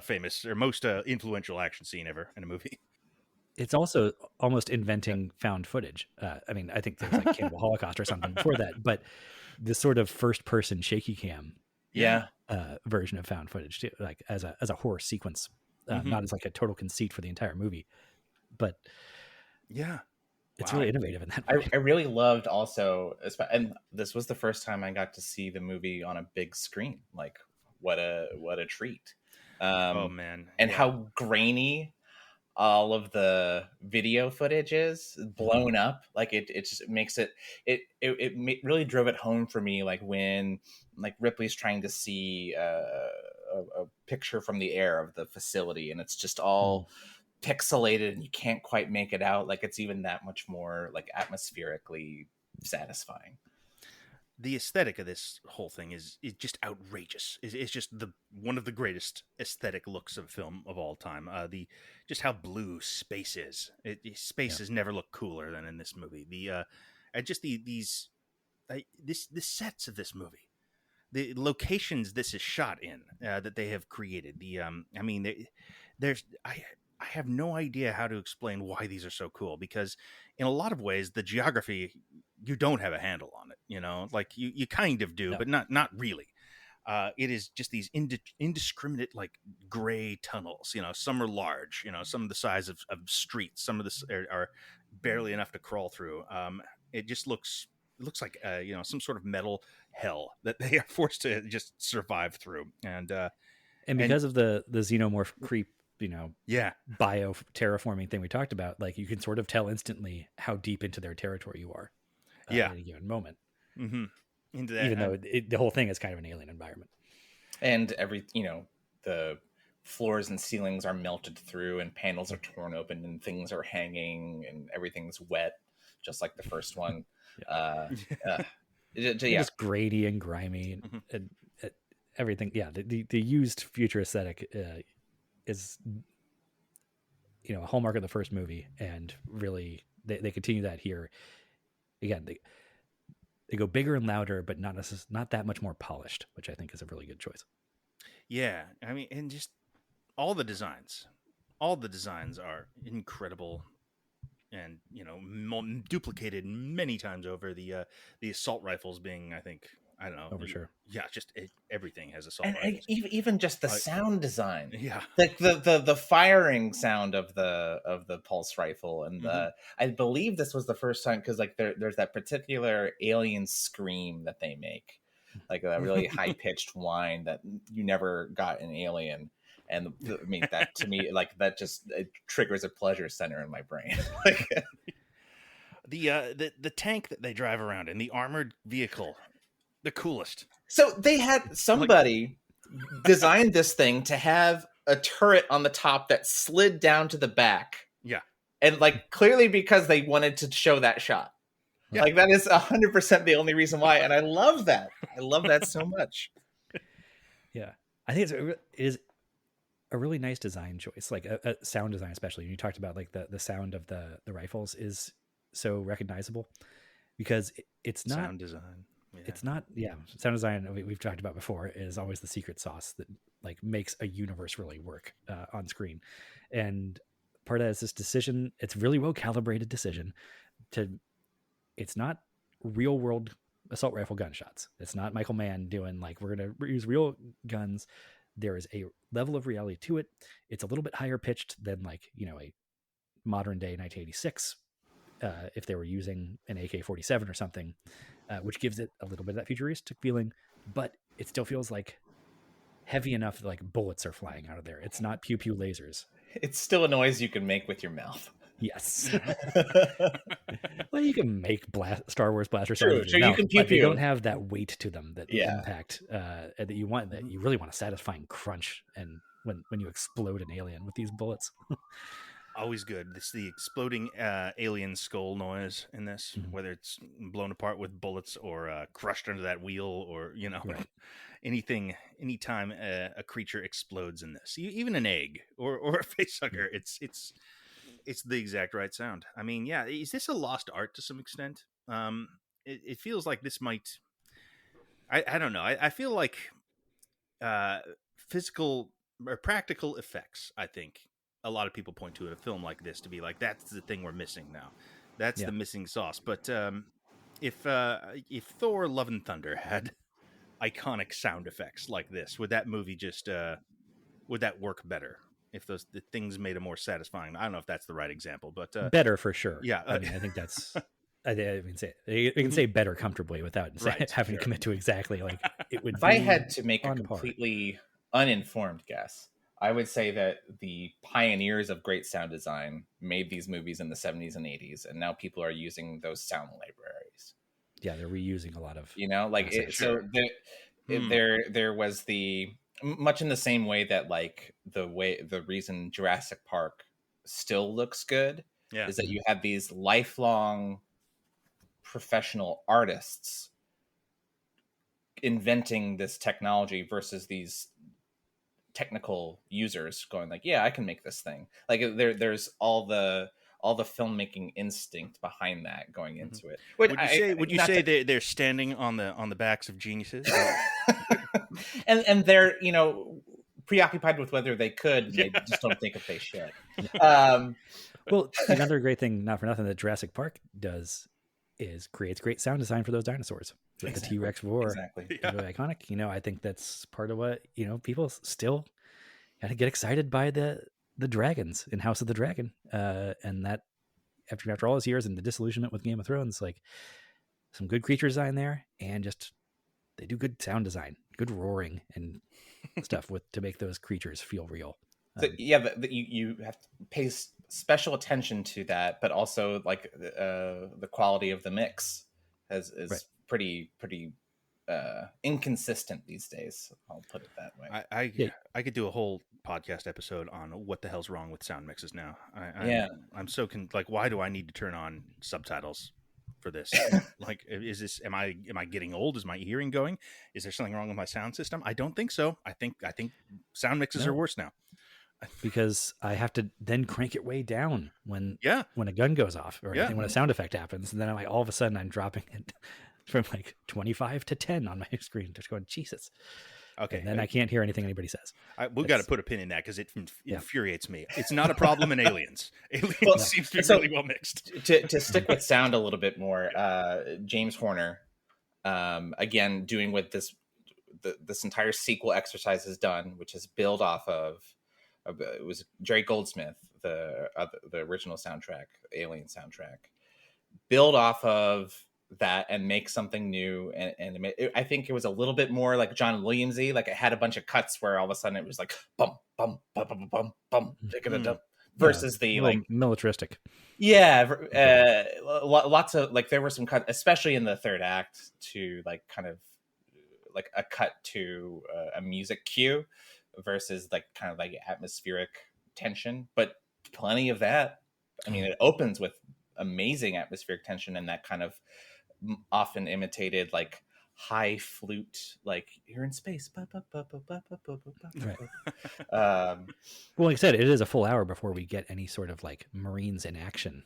famous or most influential action scene ever in a movie. It's also almost inventing found footage. I mean, I think there's like Cannibal Holocaust or something before that, but the sort of first person shaky cam version of found footage too, like as a horror sequence, not as like a total conceit for the entire movie, but it's really innovative in that way. I really loved also, and this was the first time I got to see the movie on a big screen. Like what a treat. Oh man. And how grainy all of the video footage is blown up. Like it just makes it really drove it home for me. Like when like Ripley's trying to see a picture from the air of the facility, and it's just all pixelated, and you can't quite make it out. Like it's even that much more like atmospherically satisfying. The aesthetic of this whole thing is just outrageous. It's just one of the greatest aesthetic looks of film of all time. The just how blue space is. Space has never looked cooler than in this movie. Just these sets of this movie, the locations this is shot in, that they have created. I mean, I have no idea how to explain why these are so cool, because in a lot of ways the geography, you don't have a handle on it, you know, like you kind of do, but not really. It is just these indiscriminate like gray tunnels, you know, some are large, you know, some the size of streets, some of this are barely enough to crawl through. It just looks like you know, some sort of metal hell that they are forced to just survive through. And because of the xenomorph creep, you know, bio terraforming thing we talked about, like you can sort of tell instantly how deep into their territory you are at any given moment. Mm-hmm. Into that, even though the whole thing is kind of an alien environment. And the floors and ceilings are melted through, and panels are torn open, and things are hanging, and everything's wet, just like the first one. Just grainy and grimy, and everything. Yeah, the used future aesthetic is, you know, a hallmark of the first movie, and really they continue that here. Again, they go bigger and louder, but not that much more polished, which I think is a really good choice. Yeah, I mean, and just all the designs are incredible, and you know, duplicated many times over. The assault rifles being, I don't know, for sure. Yeah, just everything has assault rifles. Even just the sound design, yeah, like the firing sound of the pulse rifle, and I believe this was the first time, because like there's that particular alien scream that they make, like a really high pitched whine that you never got in Alien. And I mean, that to me, like that just it triggers a pleasure center in my brain. Like the tank that they drive around in, the armored vehicle, the coolest. So they had somebody design this thing to have a turret on the top that slid down to the back. Yeah. And like clearly because they wanted to show that shot. Yeah. Like that is 100% the only reason why. And I love that. I love that so much. Yeah. I think it is a really nice design choice, like a sound design, especially. You talked about like the sound of the rifles is so recognizable, because it's not sound design. Yeah. It's not, sound design we've talked about before is always the secret sauce that like makes a universe really work on screen. And part of that is this decision. It's really well calibrated decision it's not real world assault rifle gunshots. It's not Michael Mann doing like, we're going to use real guns. There is a level of reality to it. It's a little bit higher pitched than like, you know, a modern day 1986 if they were using an AK-47 or something, which gives it a little bit of that futuristic feeling, but it still feels like heavy enough that like bullets are flying out of there. It's not pew pew lasers. It's still a noise you can make with your mouth. Yes. Well, you can make Star Wars blaster sounds. Sure, you can pew pew. They don't have that weight to them, that impact that you want. That you really want a satisfying crunch, and when you explode an alien with these bullets. Always good. It's the exploding alien skull noise in this, whether it's blown apart with bullets or crushed under that wheel, or you know, anytime a creature explodes in this, even an egg or a facehugger, it's the exact right sound. I mean, yeah, is this a lost art to some extent? It feels like this might. I don't know. I feel like physical or practical effects, I think a lot of people point to a film like this to be like, that's the thing we're missing now. That's the missing sauce. But if Thor: Love and Thunder had iconic sound effects like this, would that movie just would that work better? If the things made it more satisfying? I don't know if that's the right example, but better for sure. Yeah, I mean, I think that's. I can say better comfortably without having to commit to exactly like it would. If I had to make a completely uninformed guess, I would say that the pioneers of great sound design made these movies in the 70s and 80s, and now people are using those sound libraries. Yeah, they're reusing a lot of, Like assets. so there was much in the same way that like the reason Jurassic Park still looks good is that you have these lifelong professional artists inventing this technology versus these technical users going like, yeah, I can make this thing. Like there's all the filmmaking instinct behind that going into it. Would you say they're standing on the backs of geniuses? and they're preoccupied with whether they could, and they just don't think if they should. Well, another great thing, not for nothing, that Jurassic Park does is creates great sound design for those dinosaurs. Exactly. The T-Rex roar, exactly. Really iconic. I think that's part of what people still kind of get excited by the dragons in House of the Dragon, and that after all those years and the disillusionment with Game of Thrones, like some good creature design there, and just they do good sound design, good roaring and stuff to make those creatures feel real. So, you have to pay special attention to that, but also like the quality of the mix is right. pretty inconsistent these days. I'll put it that way. I could do a whole podcast episode on what the hell's wrong with sound mixes now. I'm so why do I need to turn on subtitles for this? Like, is this? Am I getting old? Is my hearing going? Is there something wrong with my sound system? I don't think so. I think sound mixes are worse now. Because I have to then crank it way down when a gun goes off or when a sound effect happens, and then I'm like, all of a sudden I'm dropping it from like 25 to 10 on my screen, just going, Jesus. Okay, and then I can't hear anything anybody says. We've got to put a pin in that because it infuriates me. It's not a problem in Aliens. Aliens seems to be really well mixed. To stick with sound a little bit more, James Horner, again, doing what this entire sequel exercise has done, which is build off of. It was Jerry Goldsmith, the original soundtrack, Alien soundtrack. Build off of that and make something new, and I think it was a little bit more like John Williams-y. Like it had a bunch of cuts where all of a sudden it was like bum bum bum bum bum bum versus the like militaristic. Lots of like there were some cuts, especially in the third act, to like kind of like a cut to a music cue versus like kind of like atmospheric tension, but plenty of that. I mean, it opens with amazing atmospheric tension and that kind of often imitated like high flute, like you're in space. Right. Well, like I said, it is a full hour before we get any sort of like Marines in action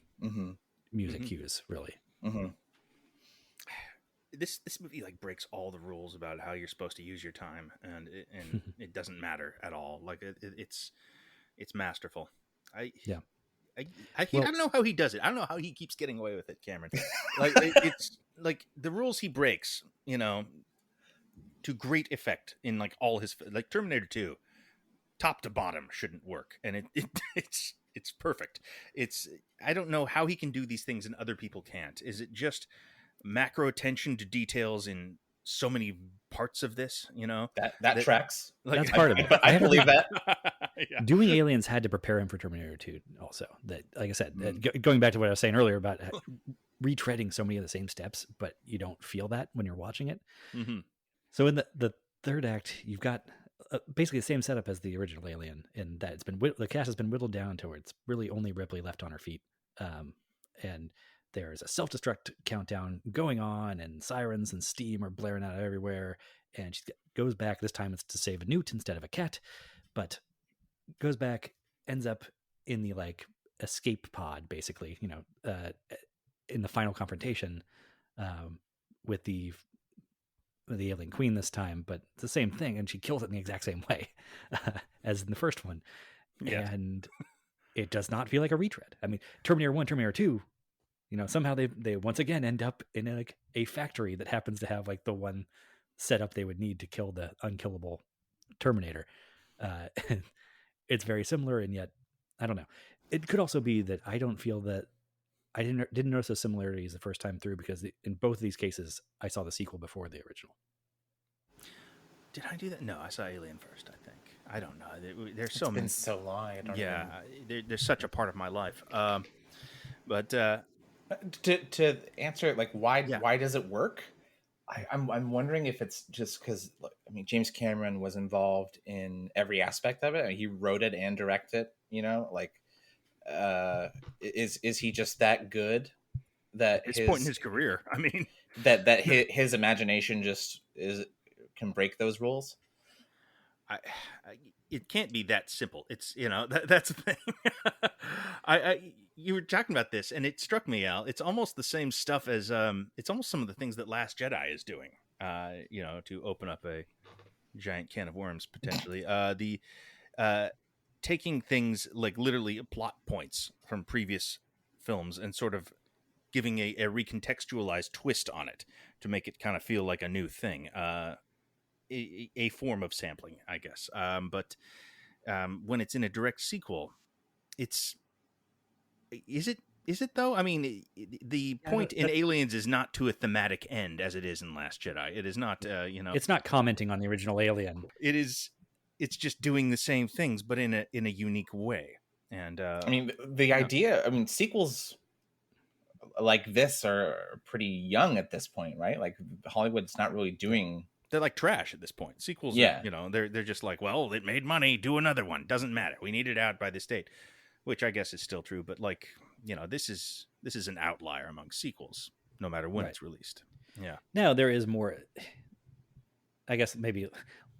music cues, really. This movie like breaks all the rules about how you're supposed to use your time, and it doesn't matter at all. Like it's masterful. I don't know how he does it. I don't know how he keeps getting away with it, Cameron. Like it's like the rules he breaks, to great effect in like all his like Terminator 2, top to bottom shouldn't work, and it's perfect. I don't know how he can do these things and other people can't. Is it just macro attention to details in so many parts of this, that tracks. Like, that's part of it. I believe that. Doing Aliens had to prepare him for Terminator 2 also. That, like I said, going back to what I was saying earlier about retreading so many of the same steps, but you don't feel that when you're watching it. So in the third act, you've got basically the same setup as the original Alien, in that the cast has been whittled down to where it's really only Ripley left on her feet, and there's a self-destruct countdown going on, and sirens and steam are blaring out everywhere. And she goes back. This time it's to save a newt instead of a cat, but goes back, ends up in the like escape pod, basically, in the final confrontation with the alien queen this time, but it's the same thing. And she kills it in the exact same way as in the first one. Yeah. And it does not feel like a retread. I mean, Terminator 1, Terminator 2, somehow they once again end up in like a factory that happens to have like the one setup they would need to kill the unkillable Terminator. It's very similar, and yet I don't know. It could also be that I don't feel that I didn't notice those similarities the first time through, because in both of these cases I saw the sequel before the original. Did I do that? No, I saw Alien first, I think. I don't know. There's It's so been many. so long. I don't Yeah, even. they're such a part of my life. But To answer it, like yeah, why does it work? I'm wondering if it's just because, I mean, James Cameron was involved in every aspect of it. I mean, he wrote it and directed it. You know, like is he just that good at that this point in his career, I mean, his imagination just is can break those rules? I, I it can't be that simple. It's that's the thing. You were talking about this, and it struck me, Al. It's almost the same stuff as it's almost some of the things that Last Jedi is doing. To open up a giant can of worms potentially. The taking things like literally plot points from previous films and sort of giving a recontextualized twist on it to make it kind of feel like a new thing. A form of sampling, I guess. But when it's in a direct sequel, it's is it though? I mean, the Yeah, point in Aliens is not to a thematic end as it is in Last Jedi. It is not. It's not commenting on the original Alien. It is. It's just doing the same things, but in a unique way. And I mean, the idea. I mean, sequels like this are pretty young at this point, right? Like Hollywood's not really doing. they're like trash at this point. Sequels are, Yeah, they're just like, well, it made money, do another one. Doesn't matter. We need it out by this date, which I guess is still true. But like, this is an outlier among sequels, no matter when Right. it's released. Yeah. Now there is more. I guess maybe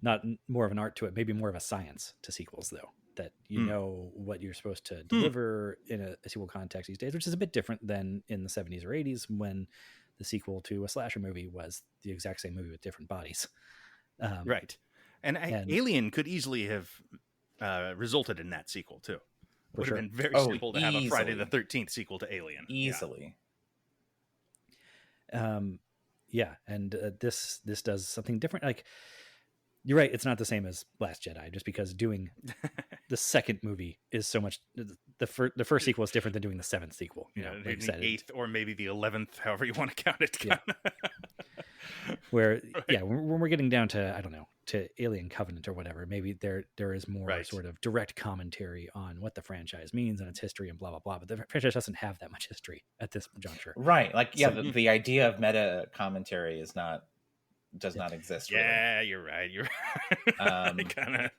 not more of an art to it, maybe more of a science to sequels, though. That you know what you're supposed to deliver in a sequel context these days, which is a bit different than in the 70s or 80s when the sequel to a slasher movie was the exact same movie with different bodies. Right. And Alien could easily have resulted in that sequel too. Would have been very simple to have a Friday the 13th sequel to Alien. Easily. Yeah, and this does something different. Like, you're right, it's not the same as Last Jedi, just because doing the second movie is so much. The first sequel is different than doing the seventh sequel. Like the 8th or maybe the 11th, however you want to count it. Yeah. Where when we're getting down to, I don't know, to Alien Covenant or whatever, maybe there is more sort of direct commentary on what the franchise means and its history and blah blah blah. But the franchise doesn't have that much history at this juncture, right? Like, yeah, so, the idea of meta commentary does not exist. Yeah, really. You're right. You're right.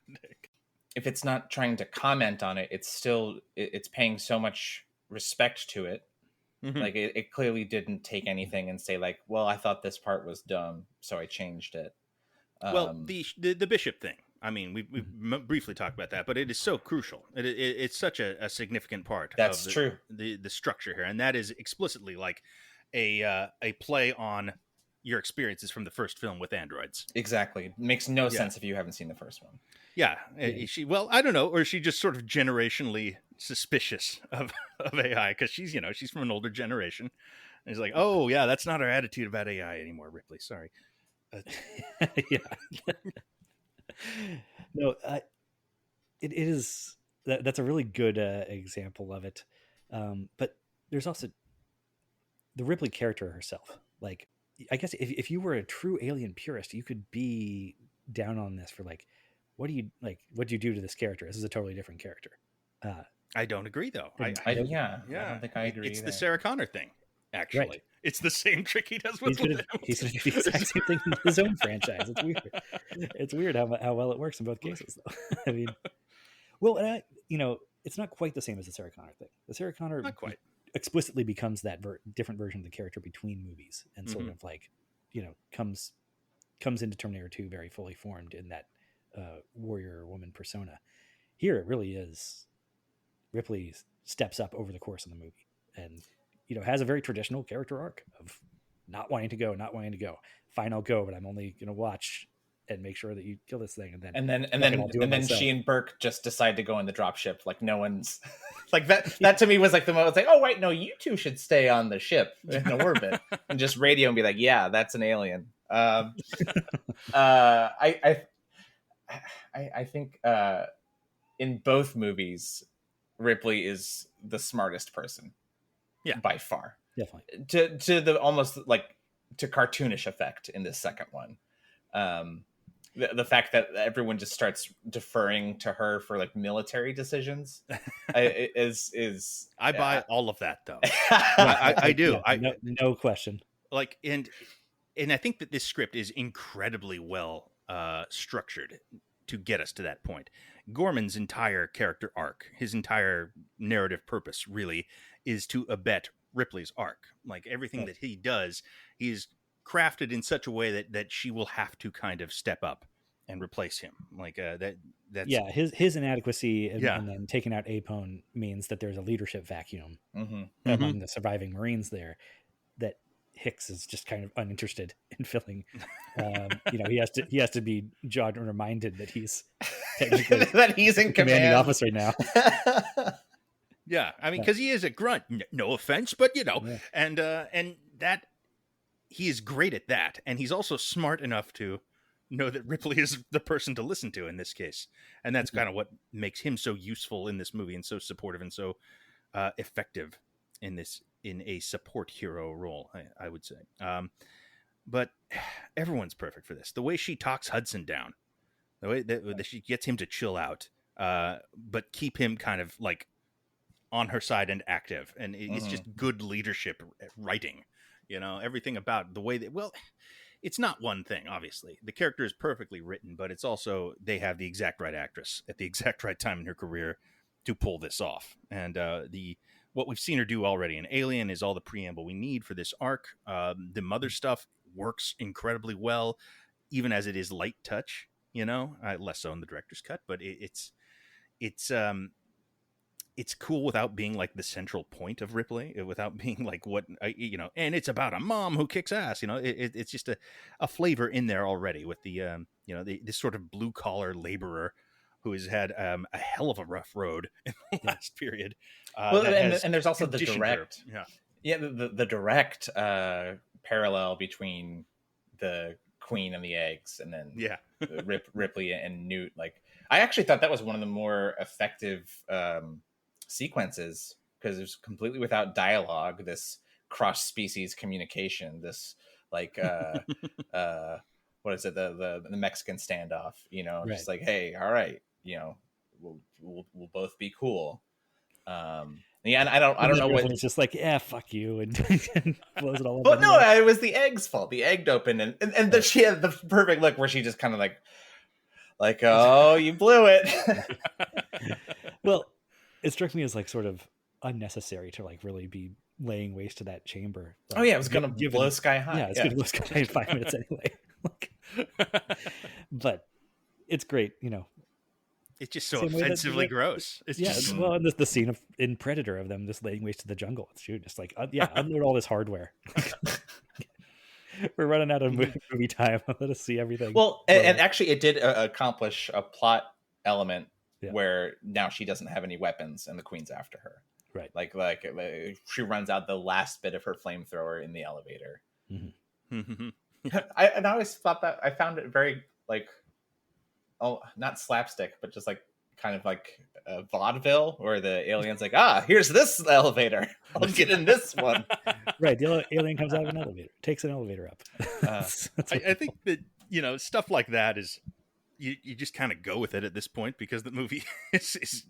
If it's not trying to comment on it, it's paying so much respect to it. Mm-hmm. Like it clearly didn't take anything and say like, well, I thought this part was dumb, so I changed it. Well, the bishop thing. I mean, we briefly talked about that, but it is so crucial. It's such a significant part. That's of true. The structure here, and that is explicitly like a play on your experiences from the first film with androids. Exactly. It makes no sense if you haven't seen the first one. Yeah. Well, I don't know, or is she just sort of generationally suspicious of AI because she's from an older generation. And he's like, oh yeah, that's not our attitude about AI anymore, Ripley. Sorry. Yeah. No, it is. That's a really good example of it. But there's also the Ripley character herself. Like, I guess if you were a true Alien purist, you could be down on this for like, what do you do to this character? This is a totally different character. I don't agree though. I don't think I agree. It's the Sarah Connor thing. Actually, right. It's the same trick he does with he's going to do the exact same thing in his own franchise. It's weird. It's weird how well it works in both cases, though. I mean, well, it's not quite the same as the Sarah Connor thing. The Sarah Connor not quite explicitly becomes that different version of the character between movies, and sort of like, comes into Terminator 2 very fully formed in that warrior woman persona. Here, it really is. Ripley steps up over the course of the movie, and has a very traditional character arc of not wanting to go. Fine, I'll go, but I'm only going to watch and make sure that you kill this thing. And then she and Burke just decide to go in the dropship. Like no one's like that. That to me was like the most like, oh wait, no, you two should stay on the ship in orbit and just radio and be like, yeah, that's an alien. I think in both movies, Ripley is the smartest person. Yeah, by far. Definitely. To the almost like to cartoonish effect in this second one. the fact that everyone just starts deferring to her for like military decisions is I buy all of that though. Yeah, I do. yeah, no question. Like, and I think that this script is incredibly well structured to get us to that point. Gorman's entire character arc, his entire narrative purpose, really is to abet Ripley's arc. Like everything that he does, he's crafted in such a way that she will have to kind of step up and replace him. Like that's his inadequacy and then taking out Apone means that there's a leadership vacuum among the surviving Marines there that Hicks is just kind of uninterested in filling. He has to be jogged and reminded that he's technically that he's in commanding command officer now. Yeah, I mean, because he is a grunt. No offense, but and that he is great at that, and he's also smart enough to know that Ripley is the person to listen to in this case, and that's kind of what makes him so useful in this movie and so supportive and so effective in a support hero role, I would say. But everyone's perfect for this. The way she talks Hudson down, the way that she gets him to chill out, but keep him kind of like on her side and active, and it's just good leadership writing. Everything about the way that, well, it's not one thing, obviously. The character is perfectly written, but it's also they have the exact right actress at the exact right time in her career to pull this off. And what we've seen her do already in Alien is all the preamble we need for this arc. The mother stuff works incredibly well, even as it is light touch, less so in the director's cut, but it's cool without being like the central point of Ripley, without being like and it's about a mom who kicks ass. It's just a flavor in there already with the this sort of blue collar laborer who has had a hell of a rough road in the last period. And there's also the direct, her. the direct parallel between the Queen and the eggs, and then Ripley and Newt. Like, I actually thought that was one of the more effective sequences, because it was completely without dialogue, this cross species communication, this like what is it, the Mexican standoff, just like, hey, all right, we'll both be cool. And I don't know what it's just like, fuck you, and blows it all up. Well, no, it was the egg's fault. The egg opened, and she had the perfect look where she just kind of like, oh, you blew it. Well, it struck me as like sort of unnecessary to like really be laying waste to that chamber. Like, it was gonna blow sky high. Yeah, it's gonna blow sky high in 5 minutes anyway. But it's great, It's just so offensively gross. It's just... well, and the scene in Predator of them just laying waste to the jungle. It's just like, unload all this hardware. We're running out of movie time. Let us see everything. Well, and actually, it did accomplish a plot element where now she doesn't have any weapons, and the Queen's after her. Right. Like she runs out the last bit of her flamethrower in the elevator. Mm-hmm. I always thought that, I found it very like, not slapstick, but just like kind of like vaudeville, where the alien's like, here's this elevator, I'll get in this one. Right, the alien comes out of an elevator, takes an elevator up. I think that stuff like that is you just kind of go with it at this point, because the movie is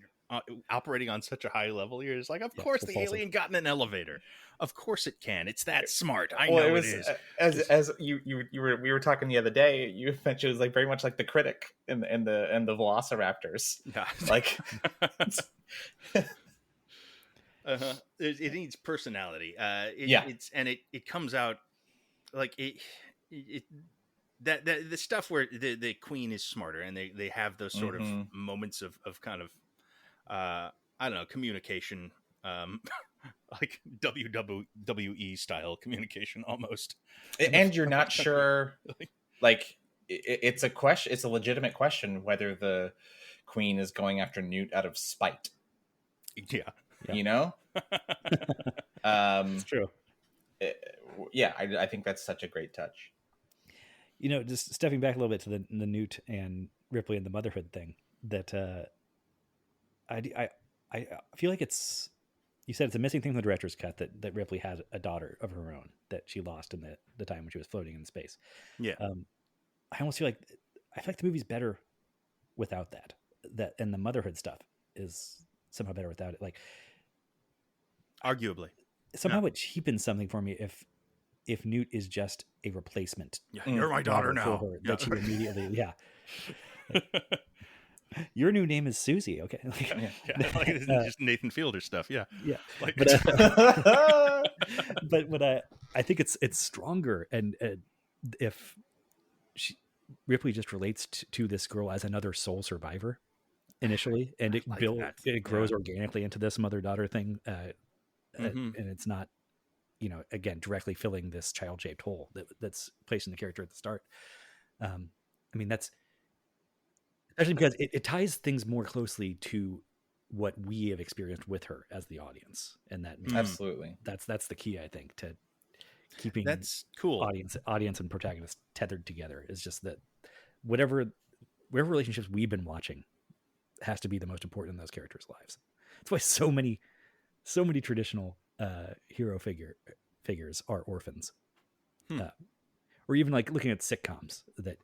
operating on such a high level. You're just like, of course the alien got in an elevator. Of course it can. It's that smart. I know it is. As we were talking the other day, you mentioned it was like very much like the Critic and the Velociraptors. Like, it needs personality. It comes out like that the stuff where the Queen is smarter, and they have those sort of moments of kind of I don't know, communication, like WWE style communication almost. And you're not sure, like, it's a question, it's a legitimate question whether the Queen is going after Newt out of spite. Yeah. It's true. I think that's such a great touch. Just stepping back a little bit to the Newt and Ripley and the motherhood thing, that I feel like you said it's a missing thing in the director's cut, that Ripley has a daughter of her own that she lost in the time when she was floating in space. Yeah. I almost feel like I feel like the movie's better without that. And the motherhood stuff is somehow better without it. Like, Arguably, somehow it cheapens something for me if Newt is just a replacement. yeah, you're my daughter now. For her, that you immediately, your new name is Susie. Okay, like, like, this is just Nathan Fielder stuff. Yeah, yeah. like, But I think it's stronger, and if Ripley just relates to this girl as another sole survivor initially, and it grows organically into this mother-daughter thing, and it's not, again, directly filling this child-shaped hole that's placed in the character at the start. I mean, that's especially because it ties things more closely to what we have experienced with her as the audience, and that absolutely that's the key, I think, to keeping that's cool. Audience and protagonist tethered together, is just that whatever relationships we've been watching has to be the most important in those characters' lives. That's why so many traditional hero figures are orphans, or even like looking at sitcoms that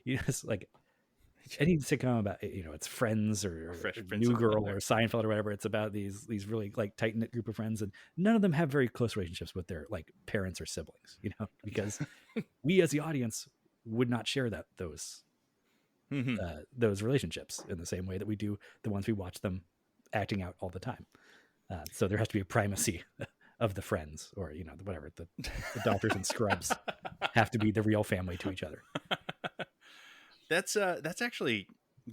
it's like any sitcom about it's Friends or New Girl or Seinfeld or whatever. It's about these really like tight knit group of friends, and none of them have very close relationships with their like parents or siblings, because we as the audience would not share those relationships in the same way that we do the ones we watch them acting out all the time. So there has to be a primacy of the friends, or whatever the doctors and scrubs have to be the real family to each other. That's actually,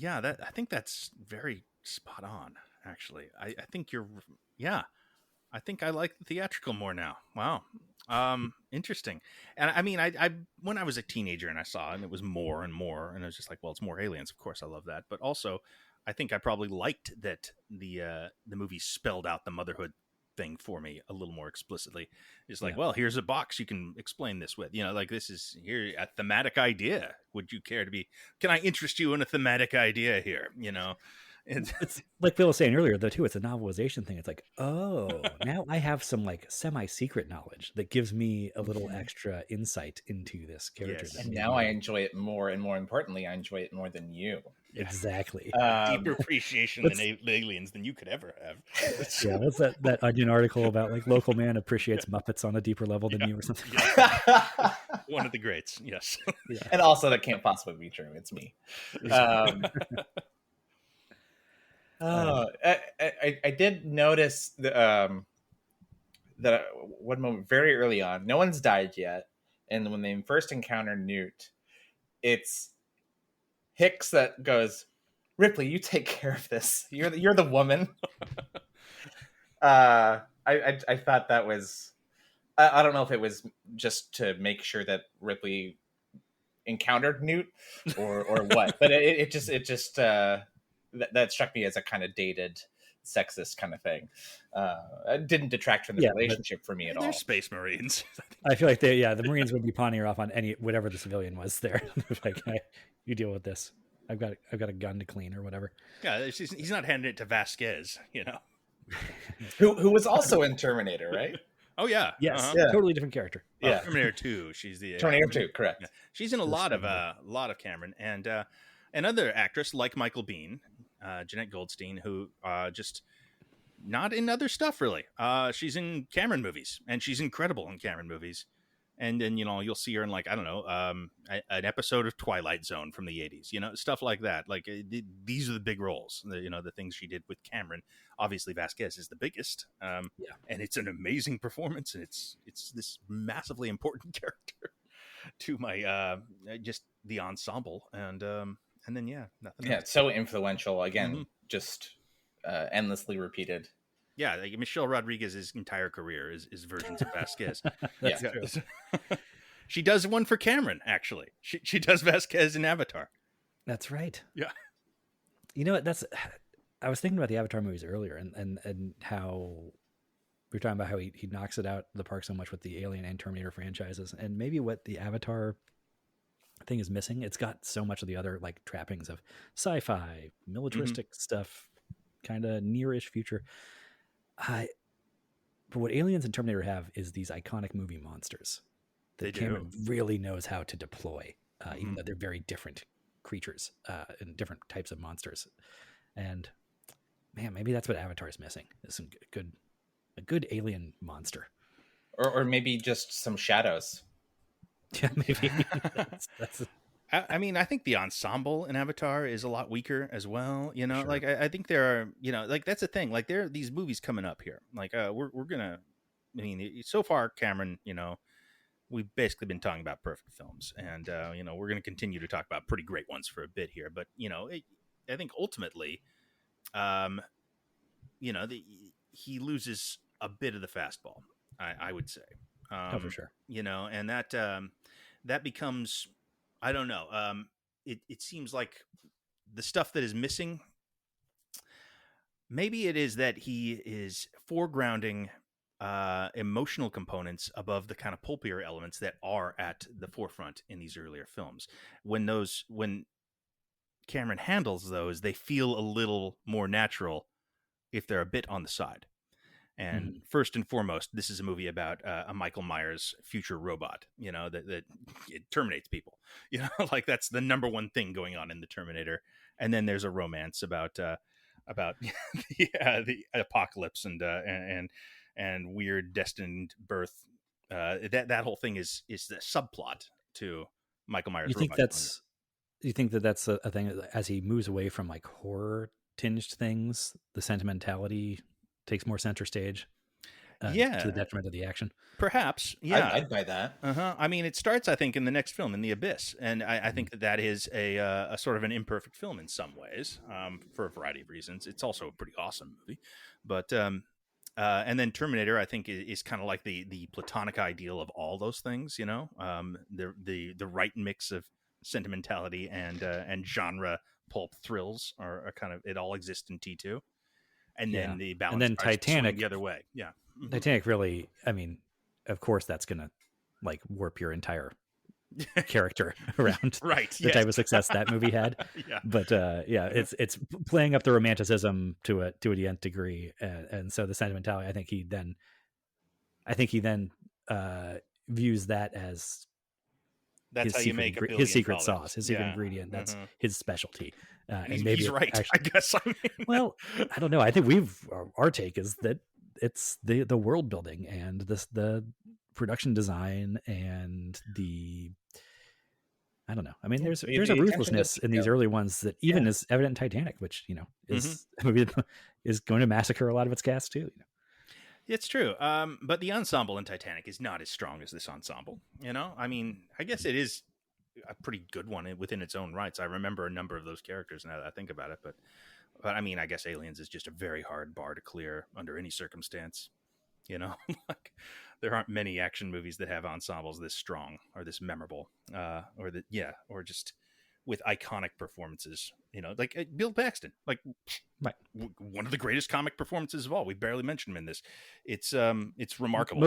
I think that's very spot on. Actually, I think I think I like the theatrical more now. Wow. Interesting. And I mean, I when I was a teenager and I saw it, and it was more and more, and I was just like, well, it's more aliens. Of course I love that. But also I think I probably liked that the movie spelled out the motherhood thing for me a little more explicitly. It's like, well, here's a box you can explain this with, like, this is here a thematic idea. Would you care to can I interest you in a thematic idea here? It's like Phil was saying earlier, though, too. It's a novelization thing. It's like, oh, now I have some like semi-secret knowledge that gives me a little extra insight into this character. Yes. And now I enjoy it more, and more importantly, I enjoy it more than you. Exactly. Deeper appreciation than aliens than you could ever have. Yeah, what's that Onion article about, like, local man appreciates Muppets on a deeper level than you or something? Yeah. One of the greats, yes. Yeah. And also, that can't possibly be true. It's me. I did notice that one moment very early on, no one's died yet, and when they first encounter Newt, it's Hicks that goes, "Ripley, you take care of this. You're the woman." I thought that was, I don't know if it was just to make sure that Ripley encountered Newt or what, but it just that struck me as a kind of dated, sexist kind of thing. It didn't detract from the relationship for me at all. They're Space Marines. I feel like the Marines would be pawning her off on whatever the civilian was there. Like, hey, you deal with this. I've got a gun to clean or whatever. Yeah, he's not handing it to Vasquez, who was also in Terminator, right? Oh yeah, yes, totally different character. Yeah, Terminator 2. She's the Terminator 2, correct? Yeah. She's in a lot of Cameron, and another actress like Michael Biehn, Jeanette Goldstein, who just not in other stuff really. She's in Cameron movies, and she's incredible in Cameron movies. And then you'll see her in, like, I don't know, an episode of Twilight Zone from the 80s, stuff like that. Like, these are the big roles, the things she did with Cameron. Obviously Vasquez is the biggest, and it's an amazing performance, and it's this massively important character to my just the ensemble, and then nothing else. It's so influential again, just endlessly repeated. Yeah, like Michelle Rodriguez's entire career is versions of Vasquez. That's true. She does one for Cameron, actually. She does Vasquez in Avatar. That's right. Yeah. I was thinking about the Avatar movies earlier, and how we were talking about how he knocks it out of the park so much with the Alien and Terminator franchises, and maybe what the Avatar thing is missing. It's got so much of the other, like, trappings of sci-fi, militaristic stuff, kind of near-ish future. But what Aliens and Terminator have is these iconic movie monsters that Cameron really knows how to deploy, even though they're very different creatures and different types of monsters. And man, maybe that's what Avatar is missing, is some a good alien monster. Or maybe just some shadows. Yeah, maybe. that's I mean, I think the ensemble in Avatar is a lot weaker as well. You know, Sure. like I think there are, you know, like that's the thing. Like there are these movies coming up here. Like we're gonna. I mean, so far, Cameron, you know, we've basically been talking about perfect films, and you know, we're gonna continue to talk about pretty great ones for a bit here. But you know, I think ultimately, you know, he loses a bit of the fastball. I would say. Oh, for sure. You know, and that becomes, I don't know. It seems like the stuff that is missing. Maybe it is that he is foregrounding emotional components above the kind of pulpier elements that are at the forefront in these earlier films. When Cameron handles those, they feel a little more natural if they're a bit on the side. And first and foremost, this is a movie about a Michael Myers future robot, you know, that it terminates people, you know, like that's the number one thing going on in the Terminator. And then there's a romance about the apocalypse and weird destined birth. That whole thing is the subplot to Michael Myers. You think that that's a thing as he moves away from like horror tinged things, the sentimentality takes more center stage, to the detriment of the action. Perhaps, yeah. I'd buy that. I mean, it starts, I think, in the next film, in The Abyss, and I think that is a sort of an imperfect film in some ways, for a variety of reasons. It's also a pretty awesome movie, but and then Terminator, I think, is kind of like the platonic ideal of all those things. You know, the right mix of sentimentality and genre pulp thrills are kind of, it all exists in T2. And then the balance, and then Titanic the other way. Yeah. Titanic really, I mean, of course that's going to like warp your entire character around right. the type of success that movie had. Yeah. But it's playing up the romanticism to the nth degree. And so the sentimentality, I think he then views that as that's how you make his secret sauce, his secret ingredient. That's his specialty. And maybe he's right. Actually, I guess. I mean. Well, I don't know. I think our take is that it's the world building and the production design and I don't know. I mean, there's a ruthlessness in these early ones that even is evident in Titanic, which, you know, is a movie that is going to massacre a lot of its cast too. You know? It's true. But the ensemble in Titanic is not as strong as this ensemble. You know, I mean, I guess it is a pretty good one within its own rights. I remember a number of those characters now that I think about it, but I mean, I guess Aliens is just a very hard bar to clear under any circumstance. You know, like there aren't many action movies that have ensembles this strong or this memorable, or just with iconic performances. You know, like Bill Paxton, like one of the greatest comic performances of all. We barely mentioned him in this. It's remarkable.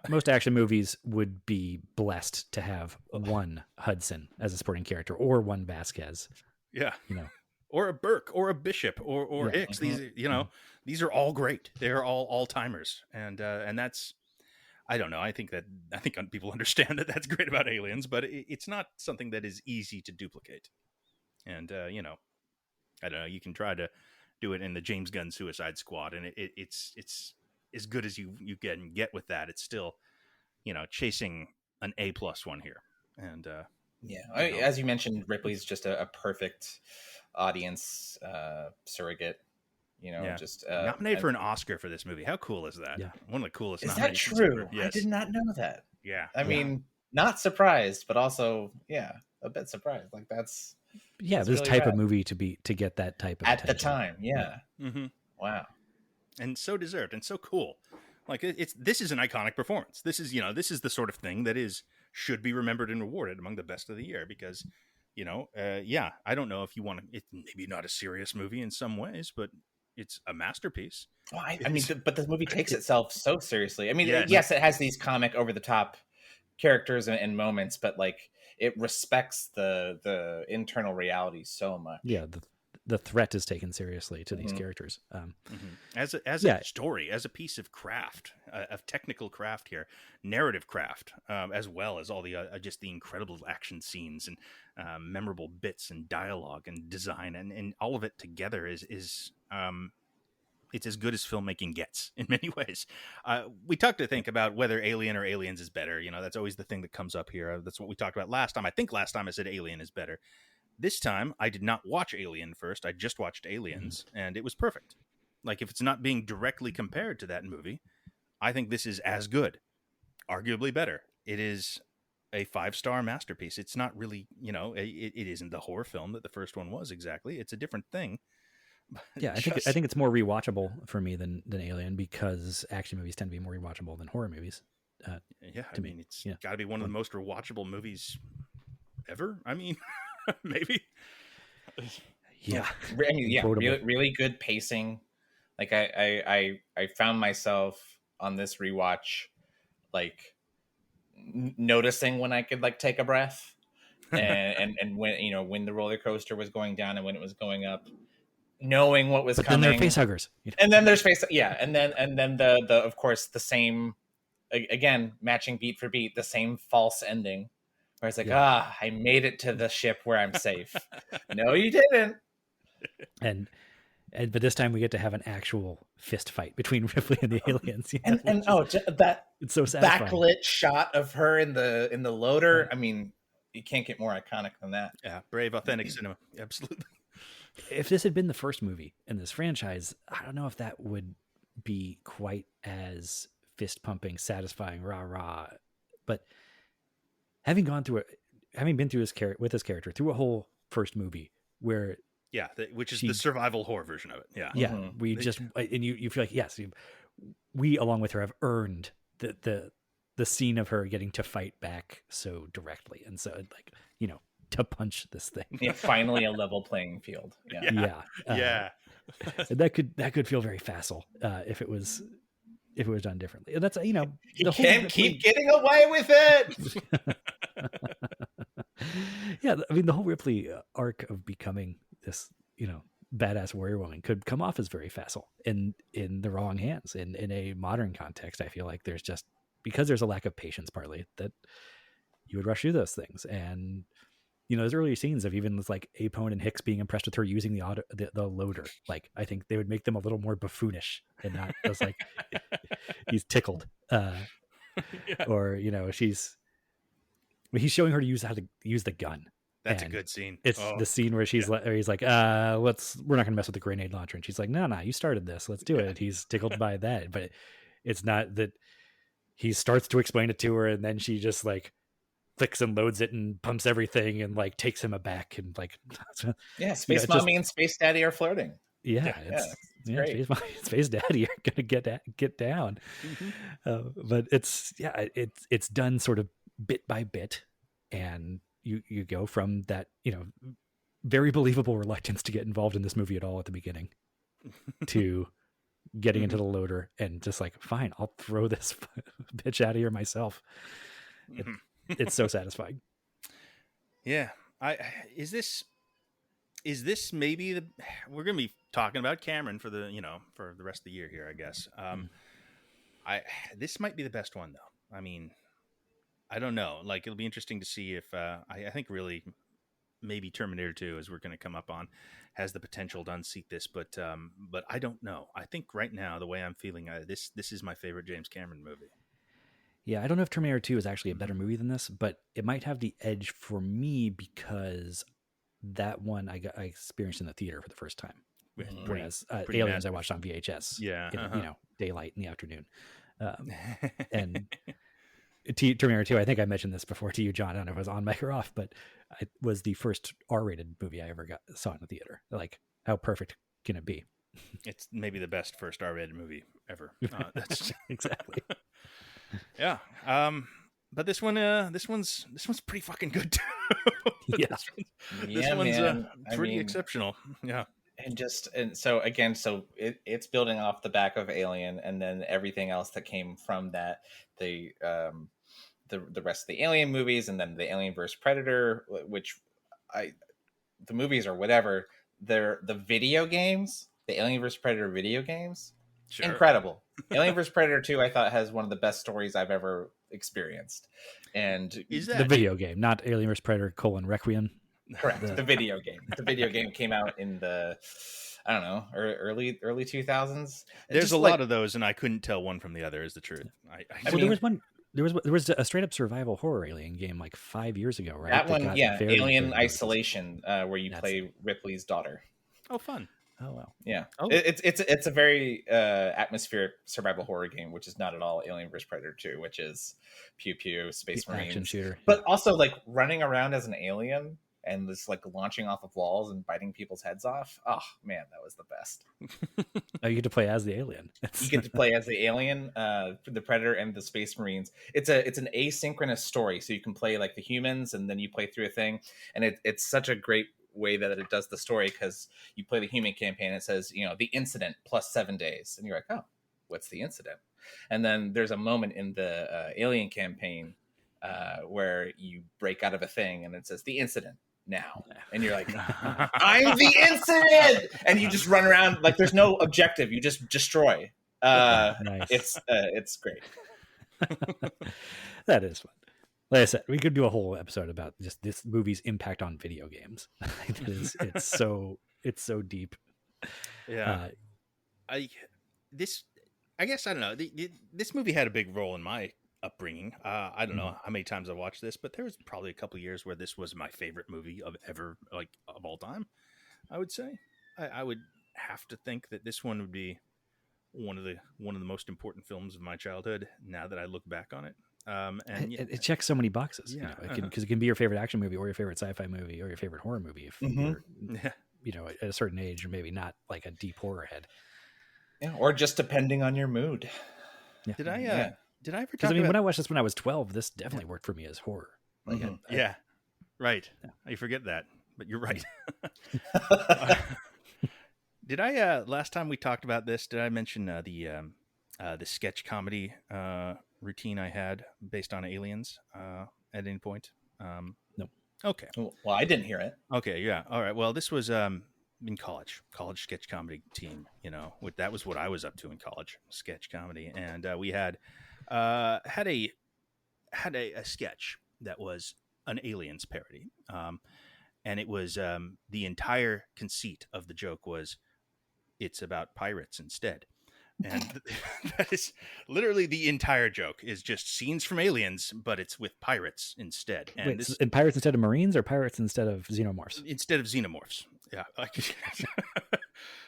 Most action movies would be blessed to have one Hudson as a supporting character or one Vasquez. Yeah, you know, or a Burke or a Bishop or Hicks. These, you know, these are all great. They're all timers, and that's. I don't know. I think people understand that that's great about Aliens, but it's not something that is easy to duplicate. And you know, I don't know. You can try to do it in the James Gunn Suicide Squad, and it's as good as you can get with that. It's still, you know, chasing an A+ one here. And as you mentioned, Ripley's just a perfect audience surrogate. You know, just nominated for an Oscar for this movie. How cool is that? Yeah, one of the coolest. Is that true? Yes. I did not know that. Yeah, I mean, not surprised, but also, a bit surprised. Like that's this really type of movie to get that type of at attention. the time. Yeah. Wow. And so deserved and so cool. Like this is an iconic performance. This is the sort of thing that should be remembered and rewarded among the best of the year because, you know, I don't know if you want to. It's maybe not a serious movie in some ways, but it's a masterpiece. Well, I mean, but the movie takes itself so seriously. I mean, yes, it has these comic over the top characters and moments, but like it respects the internal reality so much. Yeah, the threat is taken seriously to these Mhm. characters. As Yeah. a story, as a piece of craft, of technical craft here, narrative craft, as well as all the just the incredible action scenes and memorable bits and dialogue and design and all of it together is it's as good as filmmaking gets in many ways. We talked to think about whether Alien or Aliens is better. You know, that's always the thing that comes up here. That's what we talked about last time. I think last time I said Alien is better. This time I did not watch Alien first. I just watched Aliens, and it was perfect. Like, if it's not being directly compared to that movie, I think this is as good, arguably better. It is a 5-star masterpiece. It's not really, you know, it isn't the horror film that the first one was exactly. It's a different thing. Yeah, I think it's more rewatchable for me than Alien, because action movies tend to be more rewatchable than horror movies. Yeah, I to mean, me. it's Yeah. got to be one of the most rewatchable movies ever. I mean, maybe. Yeah. I mean, yeah, Quotable. really, really good pacing. Like I found myself on this rewatch, like noticing when I could like take a breath, and when, you know, when the roller coaster was going down and when it was going up, knowing what was But coming. then they're face huggers. You know? And then there's face, yeah, and then the of course the same, again, matching beat for beat, the same false ending where it's like, I made it to the ship where I'm safe. No, you didn't. And but this time we get to have an actual fist fight between Ripley and the aliens. You know, And that it's so satisfying. backlit shot of her in the loader. I mean, you can't get more iconic than that. Yeah, brave, authentic cinema. Absolutely. If this had been the first movie in this franchise, I don't know if that would be quite as fist pumping, satisfying, rah rah. But having gone through it, having been through with this character through a whole first movie where Yeah, which is the survival horror version of it. Yeah, yeah, we just, and you feel like, yes, we along with her have earned the scene of her getting to fight back so directly, and so, like, you know, to punch this thing. Yeah, finally a level playing field. Yeah. And that could feel very facile if it was done differently. And that's, you know, you can't keep getting away with it. Yeah, I mean, the whole Ripley arc of becoming this, you know, badass warrior woman could come off as very facile in the wrong hands. In a modern context, I feel like there's just, because there's a lack of patience partly, that you would rush through those things. And, you know, there's early scenes of even with like Apone and Hicks being impressed with her using the loader. Like, I think they would make them a little more buffoonish and not just like he's tickled, or, you know, he's showing her how to use the gun. That's a good scene. It's the scene where he's like, we're not going to mess with the grenade launcher. And she's like, no, you started this. Let's do it. He's tickled by that. But it's not that he starts to explain it to her, and then she just like clicks and loads it and pumps everything and like takes him aback and like, yeah, Space Mommy and Space Daddy are flirting. It's great. Space Daddy are gonna get down. But it's done sort of bit by bit, and you go from that, you know, very believable reluctance to get involved in this movie at all at the beginning to getting into the loader and just like, fine, I'll throw this bitch out of here myself. It's so satisfying. Yeah. Is this maybe we're going to be talking about Cameron for the rest of the year here, I guess. This might be the best one though. I mean, I don't know. Like, it'll be interesting to see if I think really maybe Terminator 2, as we're going to come up on, has the potential to unseat this, but I don't know. I think right now, the way I'm feeling, this is my favorite James Cameron movie. Yeah, I don't know if Terminator 2 is actually a better movie than this, but it might have the edge for me because that one I experienced in the theater for the first time. Whereas Aliens I watched on VHS. Yeah, you know, daylight in the afternoon. And Terminator 2, I think I mentioned this before to you, John. I don't know if it was on mic or off, but it was the first R-rated movie I ever saw in the theater. Like, how perfect can it be? It's maybe the best first R-rated movie ever. That's exactly. Yeah. But this one's pretty fucking good too. This one's pretty exceptional. Yeah. And so again, it's building off the back of Alien, and then everything else that came from that, the rest of the Alien movies, and then the Alien vs Predator, which the movies are whatever. the video games, the Alien vs Predator video games, Sure. incredible. Alien vs Predator 2, I thought, has one of the best stories I've ever experienced. And Is The that video game, not Alien vs Predator: Requiem. correct, the video game. The video game came out in the, I don't know, early 2000s. There's a lot of those, and I couldn't tell one from the other. Is the truth. Well, there was one. There was a straight up survival horror alien game like 5 years ago, right? That one, got yeah, very, Alien very Isolation, where you play Ripley's daughter. Oh, fun. Oh wow. Yeah, Oh. It's a very atmospheric survival horror game, which is not at all Alien vs Predator 2, which is pew pew space marines Action shooter. but also like running around as an alien and just like launching off of walls and biting people's heads off. Oh man, that was the best. Oh, you get to play as the alien. You get to play as the alien, the Predator, and the Space Marines. It's an asynchronous story, so you can play like the humans, and then you play through a thing, and it's such a great way that it does the story, because you play the human campaign. It says, the incident plus 7 days, and you're like, oh, what's the incident? And then there's a moment in the alien campaign where you break out of a thing, and it says the incident now, and you're like, I'm the incident, and you just run around like there's no objective, you just destroy. Nice. It's great. That is fun. Like I said, we could do a whole episode about just this movie's impact on video games. It's so deep. Yeah. I guess I don't know. This movie had a big role in my upbringing. I don't know how many times I watched this, but there was probably a couple of years where this was my favorite movie of all time. I would say I would have to think that this one would be one of the most important films of my childhood. Now that I look back on it, and it checks so many boxes. Yeah, because it can be your favorite action movie, or your favorite sci-fi movie, or your favorite horror movie if you're at a certain age, or maybe not like a deep horror head. Yeah, or just depending on your mood. Yeah. Did I ever Because talk when I about... watched this when I was 12, this definitely worked for me as horror. Like, yeah, right. You forget that, but you're right. Did I last time we talked about this? Did I mention the sketch comedy routine I had based on Aliens at any point? No. Okay. Well, I didn't hear it. Okay. Yeah. All right. Well, this was in college sketch comedy team. That was what I was up to in college, sketch comedy, and we had a sketch that was an Aliens parody, and it was the entire conceit of the joke was it's about pirates instead. And that is literally the entire joke, is just scenes from Aliens, but it's with pirates instead. And and pirates instead of Marines, or pirates instead of xenomorphs? Instead of xenomorphs. Yeah.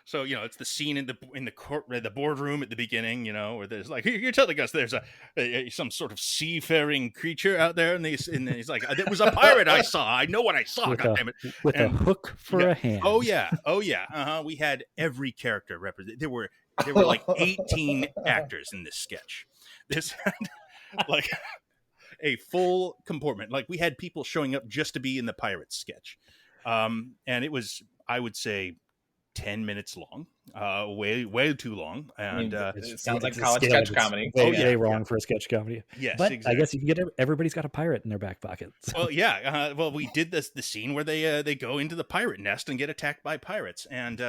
So, it's the scene in the boardroom at the beginning, where there's like, you're telling us there's some sort of seafaring creature out there, and he's like, it was a pirate I saw. I know what I saw. Goddammit. With a hook for a hand. Oh yeah. We had every character represented. There were like 18 actors in this sketch. This had like a full compartment. Like, we had people showing up just to be in the Pirates sketch. And it was, I would say, 10 minutes long, way too long. And it sounds like college sketch comedy. Way wrong for a sketch comedy. Yes, but exactly. I guess you can get everybody's got a pirate in their back pocket. So. Well, yeah. Well, we did the scene where they go into the pirate nest and get attacked by pirates, and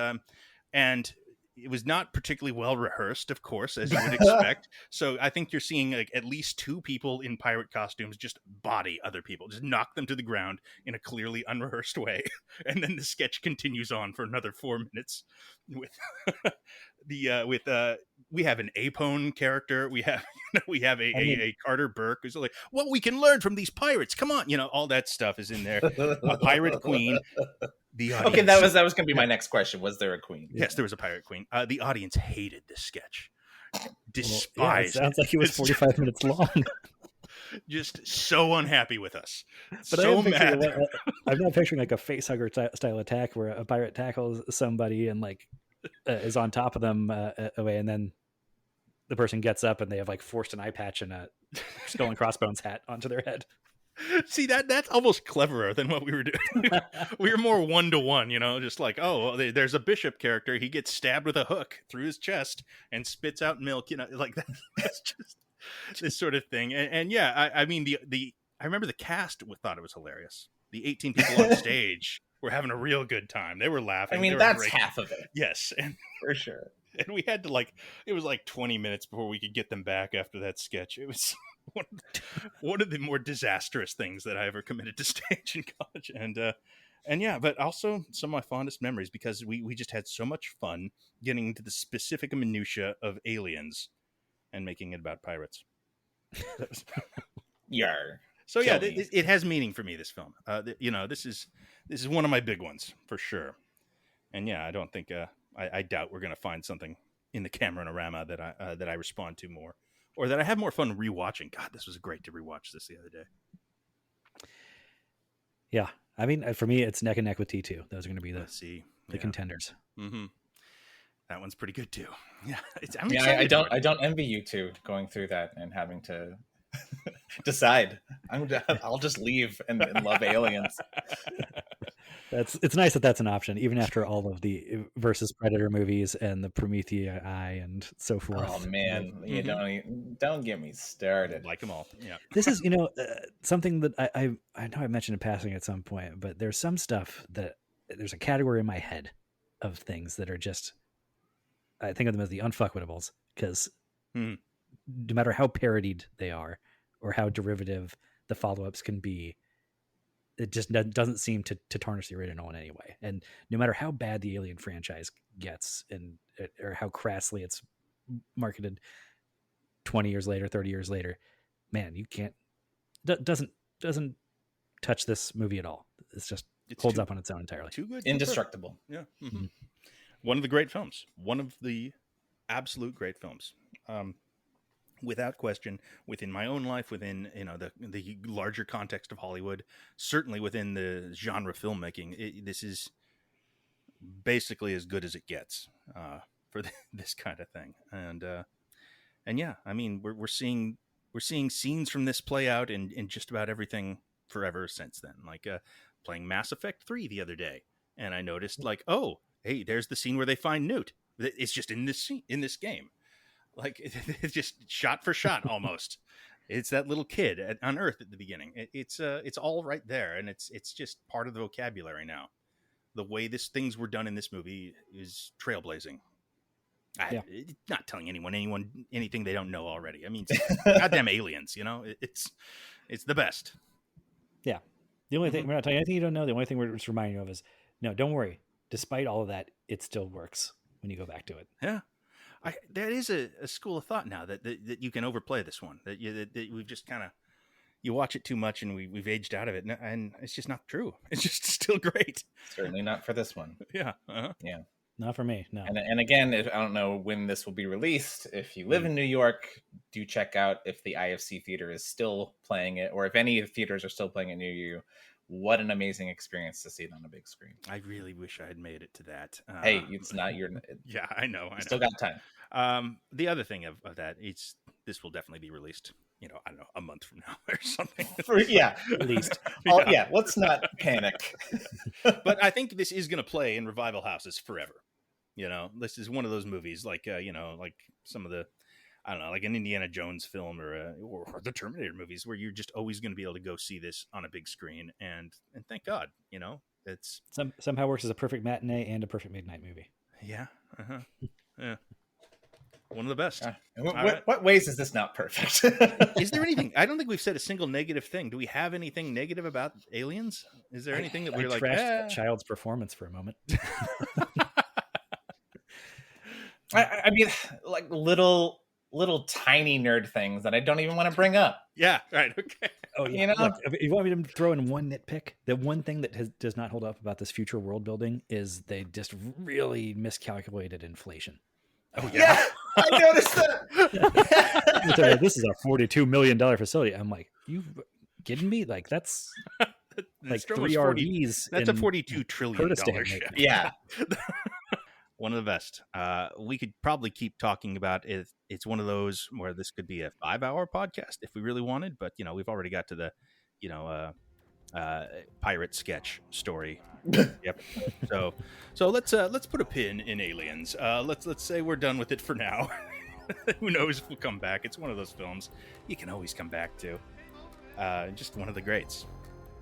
it was not particularly well rehearsed, of course, as you would expect. So I think you're seeing like at least two people in pirate costumes just body other people, just knock them to the ground in a clearly unrehearsed way. And then the sketch continues on for another 4 minutes with we have an Apone character. We have a Carter Burke who's like, what we can learn from these pirates. Come on. All that stuff is in there. A pirate queen. The audience, okay, that was going to be my next question. Was there a queen? Yes, there was a pirate queen. The audience hated this sketch. Despised. It sounds like it was 45 minutes long. Just so unhappy with us. But so mad. I'm not picturing like a facehugger style attack where a pirate tackles somebody and like is on top of them away, and then the person gets up and they have like forced an eye patch and a skull and crossbones hat onto their head. See, that's almost cleverer than what we were doing. We were more 1-to-1, just like, there's a bishop character. He gets stabbed with a hook through his chest and spits out milk, like that. That's just this sort of thing. And yeah, I mean, I remember the cast thought it was hilarious. The 18 people on stage were having a real good time. They were laughing. I mean, that's half of it. Yes, and for sure. And we had to it was like 20 minutes before we could get them back after that sketch. It was one of the more disastrous things that I ever committed to stage in college. And yeah, but also some of my fondest memories because we just had so much fun getting into the specific minutia of aliens and making it about pirates. Yar. So yeah, it has meaning for me, this film. This is one of my big ones for sure. And yeah, I don't think I doubt we're going to find something in the Cameron-arama that I respond to more, or that I have more fun rewatching. God, this was great to rewatch this the other day. Yeah, I mean, for me, it's neck and neck with T2. Those are going to be the contenders. Mm-hmm. That one's pretty good too. Yeah, I don't envy you two going through that and having to decide. I'll just leave and love Aliens. It's nice that that's an option, even after all of the versus Predator movies and the Prometheus and so forth. Oh man, you don't get me started. Like them all. Yeah. This is something that I know I mentioned in passing at some point, but there's some stuff that there's a category in my head of things that are just, I think of them as the unfuckwitables, because no matter how parodied they are or how derivative the follow-ups can be, it just doesn't seem to tarnish the original in any way. And no matter how bad the Alien franchise gets or how crassly it's marketed 20 years later, 30 years later, man, you can't, doesn't touch this movie at all. It holds up on its own entirely. Too good. Indestructible. Yeah. Mm-hmm. One of the great films. One of the absolute great films. Without question, within my own life, within the larger context of Hollywood, certainly within the genre filmmaking, this is basically as good as it gets for this kind of thing. And yeah, I mean, we're seeing scenes from this play out in just about everything forever since then. Like playing Mass Effect 3 the other day, and I noticed oh, hey, there's the scene where they find Newt. It's just in this game. Like it's just shot for shot almost. It's that little kid on Earth at the beginning. It's all right there, and it's just part of the vocabulary now. The way things were done in this movie is trailblazing. Not telling anyone anything they don't know already. I mean, goddamn Aliens, it's the best. Yeah. The only thing we're not telling you anything you don't know. The only thing we're just reminding you of is no. Don't worry. Despite all of that, it still works when you go back to it. Yeah. That is a school of thought now that you can overplay this one, that we've just kind of, you watch it too much and we've aged out of it, and it's just not true. It's just still great. Certainly not for this one. Yeah. Uh-huh. Yeah. Not for me. No. And again, I don't know when this will be released. If you live in New York, do check out if the IFC theater is still playing it, or if any theaters are still playing it near you. What an amazing experience to see it on a big screen. I really wish I had made it to that. Hey, it's not your... Yeah, I know. Still got time. The other thing of that, this will definitely be released, I don't know, a month from now or something. At least. Let's not panic. But I think this is going to play in revival houses forever. This is one of those movies like some of the, I don't know, like an Indiana Jones film or the Terminator movies, where you're just always going to be able to go see this on a big screen, and thank God, it's somehow works as a perfect matinee and a perfect midnight movie. Yeah, yeah, one of the best. What ways is this not perfect? Is there anything? I don't think we've said a single negative thing. Do we have anything negative about Aliens? Is there anything that we're like? Trashed that child's performance for a moment. I mean, like little tiny nerd things that I don't even want to bring up. Yeah, right. Okay. Oh, yeah. Look, if you want me to throw in one nitpick, the one thing that does not hold up about this future world building is they just really miscalculated inflation. Oh yeah, I noticed that. This is a $42 million facility. I'm like, you kidding me? Like that's like 3 RVs. That's a $42 trillion ship. Yeah. One of the best. We could probably keep talking about it. It's one of those where this could be a 5-hour podcast if we really wanted, but we've already got to the, pirate sketch story. Yep. So let's put a pin in Aliens. Let's say we're done with it for now. Who knows if we'll come back? It's one of those films you can always come back to. Just one of the greats.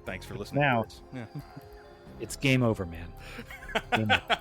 Thanks for listening. Now. Yeah. It's game over, man. Game over.